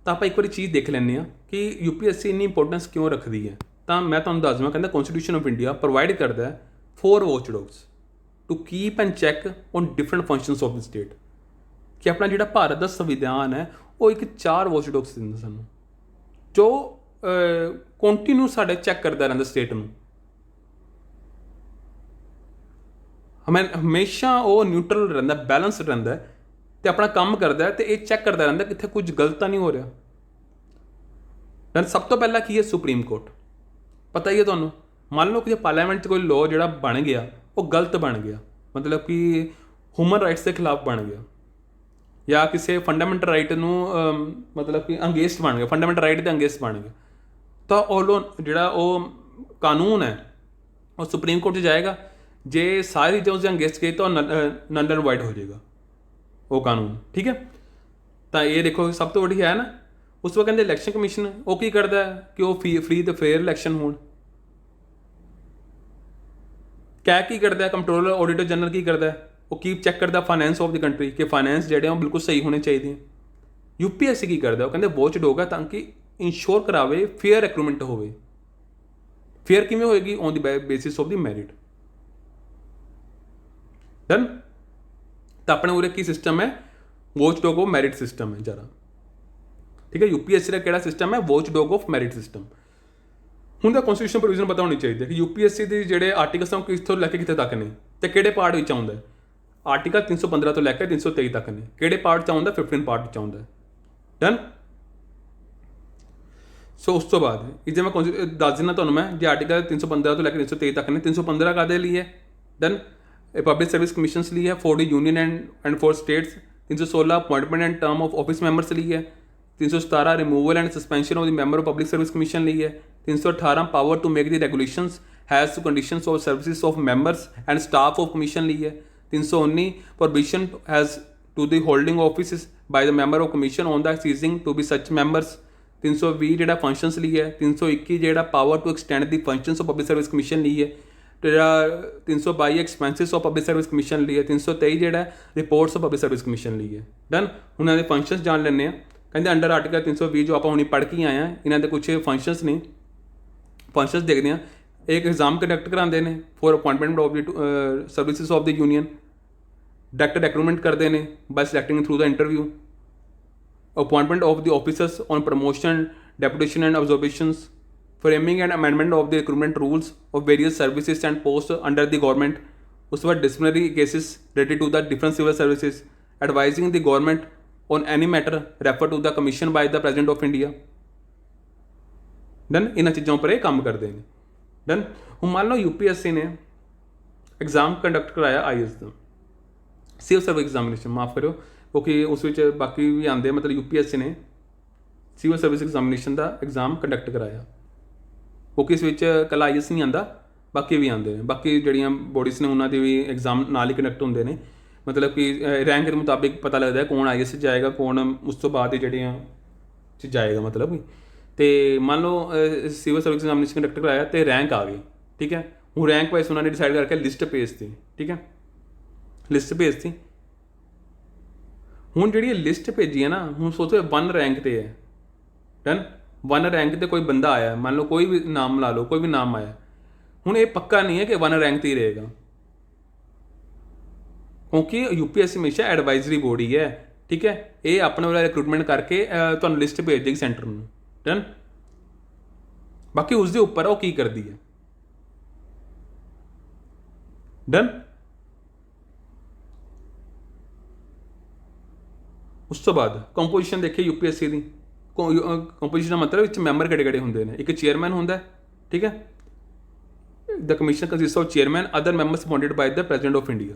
ਤਾਂ ਆਪਾਂ ਇੱਕ ਵਾਰੀ ਚੀਜ਼ ਦੇਖ ਲੈਂਦੇ ਹਾਂ ਕਿ UPSC ਇੰਨੀ ਇੰਪੋਰਟੈਂਸ ਕਿਉਂ ਰੱਖਦੀ ਹੈ। ਤਾਂ ਮੈਂ ਤੁਹਾਨੂੰ ਦੱਸ ਦਵਾਂ, ਕਹਿੰਦਾ ਕਨਸਟੀਟਿਊਸ਼ਨ ਆਫ ਇੰਡੀਆ ਪ੍ਰੋਵਾਈਡ ਕਰਦਾ ਹੈ 4 watchdogs to keep and check on different functions of the state. ਕਿ ਆਪਣਾ ਜਿਹੜਾ ਭਾਰਤ ਦਾ ਸੰਵਿਧਾਨ ਹੈ ਉਹ ਇੱਕ 4 ਵਾਚਡੌਗਸ ਦਿੰਦਾ ਸਾਨੂੰ, ਜੋ ਕੰਟੀਨਿਊ ਸਾਡੇ ਚੈੱਕ ਕਰਦਾ ਰਹਿੰਦਾ ਸਟੇਟ ਨੂੰ। ਹਮੇਸ਼ਾ ਉਹ ਨਿਊਟਰਲ ਰਹਿੰਦਾ, ਬੈਲੈਂਸ ਰਹਿੰਦਾ ਅਤੇ ਆਪਣਾ ਕੰਮ ਕਰਦਾ ਅਤੇ ਇਹ ਚੈੱਕ ਕਰਦਾ ਰਹਿੰਦਾ ਕਿੱਥੇ ਕੁਝ ਗਲਤ ਤਾਂ ਨਹੀਂ ਹੋ ਰਿਹਾ। ਦੈਨ ਸਭ ਤੋਂ ਪਹਿਲਾਂ ਕੀ ਹੈ? Supreme court. ਪਤਾ ਹੀ ਹੈ ਤੁਹਾਨੂੰ। ਮੰਨ ਲਓ ਕਿ ਜੇ ਪਾਰਲੀਮੈਂਟ 'ਚ ਕੋਈ ਲਾਅ ਜਿਹੜਾ ਬਣ ਗਿਆ ਉਹ ਗਲਤ ਬਣ ਗਿਆ, ਮਤਲਬ ਕਿ ਹਿਊਮਨ ਰਾਈਟਸ ਦੇ ਖਿਲਾਫ ਬਣ ਗਿਆ ਜਾਂ ਕਿਸੇ ਫੰਡਾਮੈਂਟਲ ਰਾਈਟ ਨੂੰ ਮਤਲਬ ਕਿ ਅੰਗੇਸਟ ਬਣ ਗਿਆ, ਫੰਡਾਮੈਂਟਲ ਰਾਈਟ ਦੇ ਅੰਗੇਸਟ ਬਣ ਗਿਆ, ਤਾਂ ਉਹ ਜਿਹੜਾ ਉਹ ਕਾਨੂੰਨ ਹੈ ਉਹ ਸੁਪਰੀਮ ਕੋਰਟ 'ਚ ਜਾਏਗਾ। ਜੇ ਸਾਰੀ ਚੀਜ਼ਾਂ ਉਸਦੇ ਅੰਗੇਸਟ ਗਈ ਤਾਂ ਨਲ ਐਂਡ ਵਾਈਡ ਹੋ ਜਾਏਗਾ ਉਹ ਕਾਨੂੰਨ। ਠੀਕ ਹੈ। ਤਾਂ ਇਹ ਦੇਖੋ ਸਭ ਤੋਂ ਵੱਡੀ ਹੈ ਨਾ। ਉਸ ਤੋਂ ਕਹਿੰਦੇ ਇਲੈਕਸ਼ਨ ਕਮਿਸ਼ਨ ਉਹ ਕੀ ਕਰਦਾ ਕਿ ਉਹ ਫ੍ਰੀ ਅਤੇ ਫੇਅਰ ਇਲੈਕਸ਼ਨ ਹੋਣ। ਕੈਗ ਕੀ ਕਰਦਾ? ਕੰਟਰੋਲਰ ਆਡੀਟਰ ਜਨਰਲ ਕੀ ਕਰਦਾ? ਉਹ ਕੀਪ ਚੈੱਕ ਕਰਦਾ ਫਾਈਨੈਂਸ ਆਫ ਦੀ ਕੰਟਰੀ ਕਿ ਫਾਈਨੈਂਸ ਜਿਹੜੇ ਆ ਉਹ ਬਿਲਕੁਲ ਸਹੀ ਹੋਣੇ ਚਾਹੀਦੇ। UPSC ਕੀ ਕਰਦਾ? ਉਹ ਕਹਿੰਦੇ ਵਾਚਡੌਗ ਹੈ ਤਾਂ ਕਿ ਇੰਸ਼ੋਰ ਕਰਾਵੇ ਫੇਅਰ ਰਿਕਰੂਟਮੈਂਟ ਹੋਵੇ। ਫੇਅਰ ਕਿਵੇਂ ਹੋਏਗੀ? On the basis of the merit. Done. ਤਾਂ ਆਪਣੇ ਉਰੇ ਕੀ ਸਿਸਟਮ ਹੈ? ਵਾਚਡੌਗ ਆਫ ਮੈਰਿਟ ਸਿਸਟਮ ਹੈ ਜ਼ਿਆਦਾ। ਠੀਕ ਹੈ। UPSC ਦਾ ਕਿਹੜਾ ਸਿਸਟਮ ਹੈ? Watchdog of merit system. ਹੁਣ ਦਾ ਕਨਸਟੀਟਿਊਸ਼ਨ ਪ੍ਰੋਵੀਜ਼ਨ ਪਤਾ ਹੋਣੀ ਚਾਹੀਦੀ ਹੈ ਕਿ UPSC ਦੇ ਜਿਹੜੇ ਆਰਟੀਕਲਸ ਆ ਕਿੱਥੋਂ ਲੈ ਕੇ ਕਿੱਥੇ ਤੱਕ ਨੇ ਅਤੇ ਕਿਹੜੇ ਪਾਰਟ ਵਿੱਚ ਆਉਂਦਾ ਹੈ। ਆਰਟੀਕਲ 315 ਤੋਂ ਲੈ ਕੇ 323 ਤੱਕ ਨੇ। ਕਿਹੜੇ ਪਾਰਟ 'ਚ ਆਉਂਦਾ? 15 ਪਾਰਟ 'ਚ ਆਉਂਦਾ। ਡਨ। ਸੋ ਉਸ ਤੋਂ ਬਾਅਦ ਇਹ ਜੇ ਮੈਂ ਦੱਸ ਦਿੰਦਾ ਤੁਹਾਨੂੰ, ਮੈਂ ਜੇ ਆਰਟੀਕਲ 315 ਤੋਂ ਲੈ ਕੇ 323 ਤੱਕ ਨੇ, 315 ਕਾਹਦੇ ਲਈ ਹੈ? ਡਨ। पब्लिक सर्विस कमीशनस ली है for the union and for states. 316 appointment and term of office members ली है। 317 removal and suspension of the member of public service commission ली है। 318 power to make the regulations has to conditions of services of members and staff of commission ली है। 319 permission has to the holding office by the member of commission on the ceasing to be such members. 320 ਜਿਹੜਾ functions ਲਈ ਹੈ। 321 ਜਿਹੜਾ power to extend the functions of public service commission ਲਈ ਹੈ। ਜਿਹੜਾ 322 expenses of public service commission ਲਈ ਹੈ। 323 ਜਿਹੜਾ reports of public service commission ਲਈ ਹੈ। ਡਨ। ਉਹਨਾਂ ਦੇ ਫੰਕਸ਼ਨਸ ਜਾਣ ਲੈਂਦੇ ਆ। ਕਹਿੰਦੇ ਅੰਡਰ ਆਰਟੀਕਲ 320 ਜੋ ਆਪਾਂ ਹੁਣੀ ਪੜ੍ਹ ਕੇ ਆਏ ਆ, ਇਹਨਾਂ ਦੇ ਕੁਛ ਫੰਕਸ਼ਨਸ ਨੇ। ਫੰਕਸ਼ਨਸ ਦੇਖਦੇ ਆ। ਇੱਕ ਐਗਜ਼ਾਮ ਕੰਡਕਟ ਕਰਾਉਂਦੇ ਨੇ for appointment of the services of the union. Direct recruitment ਕਰਦੇ ਨੇ by selecting through the interview. Appointment of the officers on promotion, deputation and observations, framing and amendment of the recruitment rules of various services and posts under the government, ਉਸ ਤੋਂ ਬਾਅਦ disciplinary cases related to the different civil services, advising the government on any matter referred to the commission by the President of India। Done. ਇਹਨਾਂ ਚੀਜ਼ਾਂ ਉੱਪਰ ਇਹ ਕੰਮ ਕਰਦੇ ਨੇ। ਡਨ। ਹੁਣ ਮੰਨ ਲਓ UPSC ਨੇ ਐਗਜ਼ਾਮ ਕੰਡਕਟ ਕਰਾਇਆ IAS ਦਾ, ਸਿਵਲ ਸਰਵਿਸ ਐਗਜ਼ਾਮੀਨੇਸ਼ਨ, ਮਾਫ ਕਰਿਓ ਕਿਉਂਕਿ ਉਸ ਵਿੱਚ ਬਾਕੀ ਵੀ ਆਉਂਦੇ, ਮਤਲਬ UPSC ਨੇ ਸਿਵਲ ਸਰਵਿਸ ਐਗਜ਼ਾਮੀਨੇਸ਼ਨ ਦਾ ਐਗਜ਼ਾਮ ਕੰਡਕਟ ਕਰਾਇਆ ਕਿਉਂਕਿ ਇਸ ਵਿੱਚ ਇਕੱਲਾ IAS ਨਹੀਂ ਆਉਂਦਾ, ਬਾਕੀ ਵੀ ਆਉਂਦੇ ਨੇ। ਬਾਕੀ ਜਿਹੜੀਆਂ ਬੋਡੀਜ਼ ਨੇ ਉਹਨਾਂ ਦੇ ਵੀ ਐਗਜ਼ਾਮ ਨਾਲ ਹੀ ਕੰਡਕਟ ਹੁੰਦੇ ਨੇ, ਮਤਲਬ ਕਿ ਰੈਂਕ ਦੇ ਮੁਤਾਬਿਕ ਪਤਾ ਲੱਗਦਾ ਕੌਣ IAS 'ਚ ਜਾਏਗਾ, ਕੌਣ ਉਸ ਤੋਂ ਬਾਅਦ ਜਿਹੜੀਆਂ 'ਚ ਜਾਏਗਾ ਮਤਲਬ। ਅਤੇ ਮੰਨ ਲਓ ਸਿਵਲ ਸਰਵਿਸ ਐਗਜ਼ਾਮੀਨੇਸ਼ਨ ਕੰਡਕਟ ਕਰਾਇਆ ਅਤੇ ਰੈਂਕ ਆ ਗਈ, ਠੀਕ ਹੈ। ਹੁਣ ਰੈਂਕ ਵਾਈਜ਼ ਉਹਨਾਂ ਨੇ ਡਿਸਾਈਡ ਕਰਕੇ ਲਿਸਟ ਭੇਜਤੀ, ਠੀਕ ਹੈ। ਲਿਸਟ ਭੇਜਤੀ। ਹੁਣ ਜਿਹੜੀ ਲਿਸਟ ਭੇਜੀ ਹੈ ਨਾ, ਹੁਣ ਸੋਚੋ 1 ਰੈਂਕ 'ਤੇ ਹੈ। ਡਨ। 1 ਰੈਂਕ 'ਤੇ ਕੋਈ ਬੰਦਾ ਆਇਆ, ਮੰਨ ਲਓ ਕੋਈ ਵੀ ਨਾਮ ਲਾ ਲਓ, ਕੋਈ ਵੀ ਨਾਮ ਆਇਆ। ਹੁਣ ਇਹ ਪੱਕਾ ਨਹੀਂ ਹੈ ਕਿ 1 ਰੈਂਕ 'ਤੇ ਹੀ ਰਹੇਗਾ ਕਿਉਂਕਿ UPSC ਹਮੇਸ਼ਾ ਐਡਵਾਈਜ਼ਰੀ ਬੋਡੀ ਹੈ, ਠੀਕ ਹੈ। ਇਹ ਆਪਣੇ ਵੱਲੋਂ ਰਿਕਰੂਟਮੈਂਟ ਕਰਕੇ ਤੁਹਾਨੂੰ ਲਿਸਟ ਭੇਜ ਦੇਗੀ ਸੈਂਟਰ ਨੂੰ। ਡਨ। ਬਾਕੀ ਉਸਦੇ ਉੱਪਰ ਉਹ ਕੀ ਕਰਦੀ ਹੈ। ਡਨ। ਉਸ ਤੋਂ ਬਾਅਦ ਕੰਪੋਜੀਸ਼ਨ ਦੇਖੀ UPSC ਦੀ। ਕੰਪੋਜੀਸ਼ਨ ਦਾ ਮਤਲਬ ਵਿੱਚ ਮੈਂਬਰ ਕਿਹੜੇ ਕਿਹੜੇ ਹੁੰਦੇ ਨੇ। ਇੱਕ ਚੇਅਰਮੈਨ ਹੁੰਦਾ, ਠੀਕ ਹੈ। The commission consist of chairman, other members appointed by the president of India.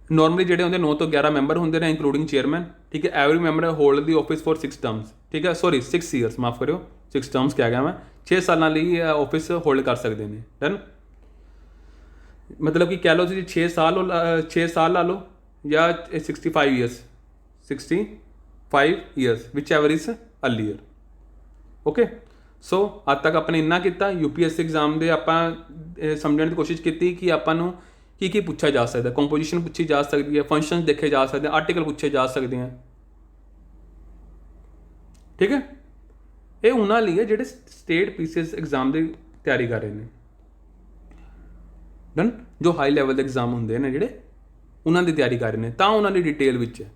Normally ਜਿਹੜੇ ਹੁੰਦੇ 9 ਤੋਂ 11 ਮੈਂਬਰ ਹੁੰਦੇ ਨੇ ਇੰਕਲੂਡਿੰਗ ਚੇਅਰਮੈਨ, ਠੀਕ ਹੈ। Every member hold the office for 6 terms, ਠੀਕ ਹੈ। ਸੌਰੀ 6 ਈਅਰਸ, ਮਾਫ ਕਰਿਓ, 6 ਟਰਮਸ ਕਿਹਾ ਗਿਆ ਮੈਂ। 6 ਸਾਲਾਂ ਲਈ ਆਫਿਸ ਹੋਲਡ ਕਰ ਸਕਦੇ ਨੇ। ਡਨ। ਮਤਲਬ ਕਿ ਕਹਿ ਲਓ ਤੁਸੀਂ 6 ਸਾਲ ਲਾ ਲਓ ਜਾਂ 65 years, 65 years whichever is earlier. Okay. So ਅੱਜ ਤੱਕ ਆਪਾਂ ਨੇ ਇੰਨਾ ਕੀਤਾ। UPSC ਐਗਜ਼ਾਮ ਦੇ ਆਪਾਂ ਸਮਝਣ ਦੀ ਕੋਸ਼ਿਸ਼ ਕੀਤੀ ਕਿ ਆਪਾਂ ਨੂੰ ਕੀ ਪੁੱਛਿਆ ਜਾ ਸਕਦਾ। ਕੰਪੋਜੀਸ਼ਨ ਪੁੱਛੀ ਜਾ ਸਕਦੀ ਹੈ, ਫੰਕਸ਼ਨਸ ਦੇਖੇ ਜਾ ਸਕਦੇ, ਆਰਟੀਕਲ ਪੁੱਛੇ ਜਾ ਸਕਦੇ ਆ, ਠੀਕ ਹੈ। ਇਹ ਉਹਨਾਂ ਲਈ ਹੈ ਜਿਹੜੇ ਸਟੇਟ PCS ਐਗਜ਼ਾਮ ਦੀ ਤਿਆਰੀ ਕਰ ਰਹੇ ਨੇ। ਡਨ। ਜੋ ਹਾਈ ਲੈਵਲ ਦੇ ਐਗਜ਼ਾਮ ਹੁੰਦੇ ਨੇ ਜਿਹੜੇ, ਉਹਨਾਂ ਦੀ ਤਿਆਰੀ ਕਰ ਰਹੇ ਨੇ, ਤਾਂ ਉਹਨਾਂ ਦੀ ਡਿਟੇਲ ਵਿੱਚ ਹੈ।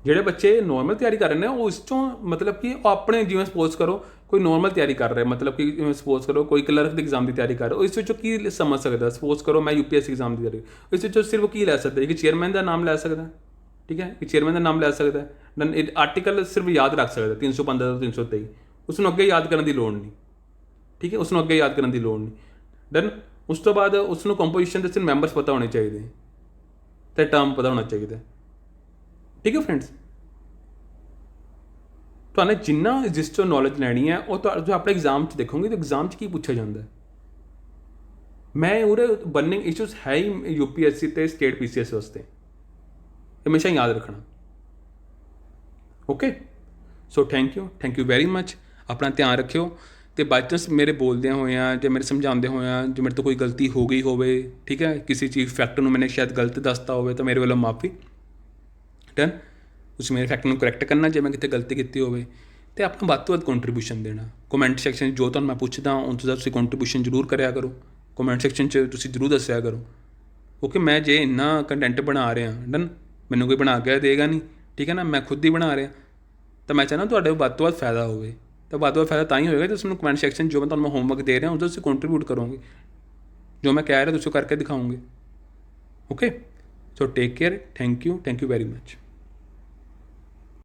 ਜਿਹੜੇ ਬੱਚੇ ਨੋਰਮਲ ਤਿਆਰੀ ਕਰ ਰਹੇ ਨੇ ਉਹ ਇਸ 'ਚੋਂ ਮਤਲਬ ਕਿ ਉਹ ਆਪਣੇ, ਜਿਵੇਂ ਸਪੋਜ਼ ਕਰੋ ਕੋਈ ਨੋਰਮਲ ਤਿਆਰੀ ਕਰ ਰਿਹਾ, ਮਤਲਬ ਕਿ ਜਿਵੇਂ ਸਪੋਜ਼ ਕਰੋ ਕੋਈ ਕਲਰਕ ਦੇ ਐਗਜ਼ਾਮ ਦੀ ਤਿਆਰੀ ਕਰ ਰਿਹਾ, ਉਹ ਇਸ ਵਿੱਚੋਂ ਕੀ ਸਮਝ ਸਕਦਾ। ਸਪੋਜ਼ ਕਰੋ ਮੈਂ UPSC ਐਗਜ਼ਾਮ ਦੀ ਤਿਆਰੀ, ਇਸ ਵਿੱਚੋਂ ਸਿਰਫ ਕੀ ਲੈ ਸਕਦਾ, ਇੱਕ ਚੇਅਰਮੈਨ ਦਾ ਨਾਮ ਲੈ ਸਕਦਾ, ਠੀਕ ਹੈ। ਇੱਕ ਚੇਅਰਮੈਨ ਦਾ ਨਾਮ ਲੈ ਸਕਦਾ। ਡਨ। ਇਹ ਆਰਟੀਕਲ ਸਿਰਫ ਯਾਦ ਰੱਖ ਸਕਦਾ 315 ਤੋਂ 323, ਉਸ ਨੂੰ ਅੱਗੇ ਯਾਦ ਕਰਨ ਦੀ ਲੋੜ ਨਹੀਂ, ਠੀਕ ਹੈ। ਉਸ ਨੂੰ ਅੱਗੇ ਯਾਦ ਕਰਨ ਦੀ ਲੋੜ ਨਹੀਂ। ਡਨ। ਉਸ ਤੋਂ ਬਾਅਦ ਉਸ ਨੂੰ ਕੰਪੋਜੀਸ਼ਨ ਦੇ ਸਿਰਫ ਮੈਂਬਰਸ ਪਤਾ ਹੋਣੇ ਚਾਹੀਦੇ ਅਤੇ ਟਰਮ ਪਤਾ ਹੋਣਾ ਚਾਹੀਦਾ, ਠੀਕ ਹੈ ਫਰੈਂਡਸ। ਤੁਹਾਨੂੰ ਜਿੰਨਾ ਜਿਸ 'ਚੋਂ ਨੌਲੇਜ ਲੈਣੀ ਹੈ ਉਹ ਜੋ ਆਪਣੇ ਐਗਜ਼ਾਮ 'ਚ ਦੇਖੋਗੇ ਤਾਂ ਐਗਜ਼ਾਮ 'ਚ ਕੀ ਪੁੱਛਿਆ ਜਾਂਦਾ। ਮੈਂ ਉਰੇ ਬਰਨਿੰਗ ਇਸ਼ੂਜ਼ ਹੈ ਹੀ UPSC ਅਤੇ ਸਟੇਟ PCS ਵਾਸਤੇ, ਹਮੇਸ਼ਾ ਯਾਦ ਰੱਖਣਾ। Okay. So thank you very ਮੱਚ। ਆਪਣਾ ਧਿਆਨ ਰੱਖਿਓ ਅਤੇ ਬਾਈ ਚਾਂਸ ਮੇਰੇ ਬੋਲਦਿਆਂ ਹੋਇਆਂ ਜਾਂ ਮੇਰੇ ਸਮਝਾਉਂਦੇ ਹੋਇਆਂ ਜੇ ਮੇਰੇ ਤੋਂ ਕੋਈ ਗਲਤੀ ਹੋ ਗਈ ਹੋਵੇ, ਠੀਕ ਹੈ, ਕਿਸੇ ਚੀਜ਼ ਫੈਕਟ ਨੂੰ ਮੈਨੇ ਸ਼ਾਇਦ ਗਲਤ ਦੱਸਤਾ ਹੋਵੇ ਤਾਂ ਮੇਰੇ ਵੱਲੋਂ ਮਾਫੀ। ਡਨ। ਤੁਸੀਂ ਮੇਰੇ ਫੈਕਟ ਨੂੰ ਕਰੈਕਟ ਕਰਨਾ ਜੇ ਮੈਂ ਕਿਤੇ ਗਲਤੀ ਕੀਤੀ ਹੋਵੇ, ਅਤੇ ਆਪਣਾ ਵੱਧ ਤੋਂ ਵੱਧ ਕੰਟਰੀਬਿਊਸ਼ਨ ਦੇਣਾ। ਕਮੈਂਟ ਸੈਕਸ਼ਨ ਜੋ ਤੁਹਾਨੂੰ ਮੈਂ ਪੁੱਛਦਾ ਉਹ ਤੋਂ ਤੁਸੀਂ ਕੰਟਰੀਬਿਊਸ਼ਨ ਜ਼ਰੂਰ ਕਰਿਆ ਕਰੋ। ਕਮੈਂਟ ਸੈਕਸ਼ਨ 'ਚ ਤੁਸੀਂ ਜ਼ਰੂਰ ਦੱਸਿਆ ਕਰੋ ਕਿਉਂਕਿ ਮੈਂ ਜੇ ਇੰਨਾ ਕੰਟੈਂਟ ਬਣਾ ਰਿਹਾ, ਡਨ, ਮੈਨੂੰ ਕੋਈ ਬਣਾ ਕੇ ਦੇਗਾ ਨਹੀਂ, ਠੀਕ ਹੈ ਨਾ, ਮੈਂ ਖੁਦ ਹੀ ਬਣਾ ਰਿਹਾ, ਤਾਂ ਮੈਂ ਚਾਹੁੰਦਾ ਤੁਹਾਡੇ ਵੱਧ ਤੋਂ ਵੱਧ ਫਾਇਦਾ ਹੋਵੇ। ਤਾਂ ਵੱਧ ਤੋਂ ਵੱਧ ਫਾਇਦਾ ਤਾਂ ਹੀ ਹੋਏਗਾ ਜੇ ਤੁਸੀਂ ਮੈਨੂੰ ਕਮੈਂਟ ਸੈਕਸ਼ਨ ਜੋ ਮੈਂ ਤੁਹਾਨੂੰ ਹੋਮਵਰਕ ਦੇ ਰਿਹਾ ਉਹਦਾ ਤੁਸੀਂ ਕੰਟਰੀਬਿਊਟ ਕਰੋਗੇ, ਜੋ ਮੈਂ ਕਹਿ ਰਿਹਾ ਤੁਸੀਂ ਕਰਕੇ ਦਿਖਾਓਗੇ। Okay. So take care. Thank you very much.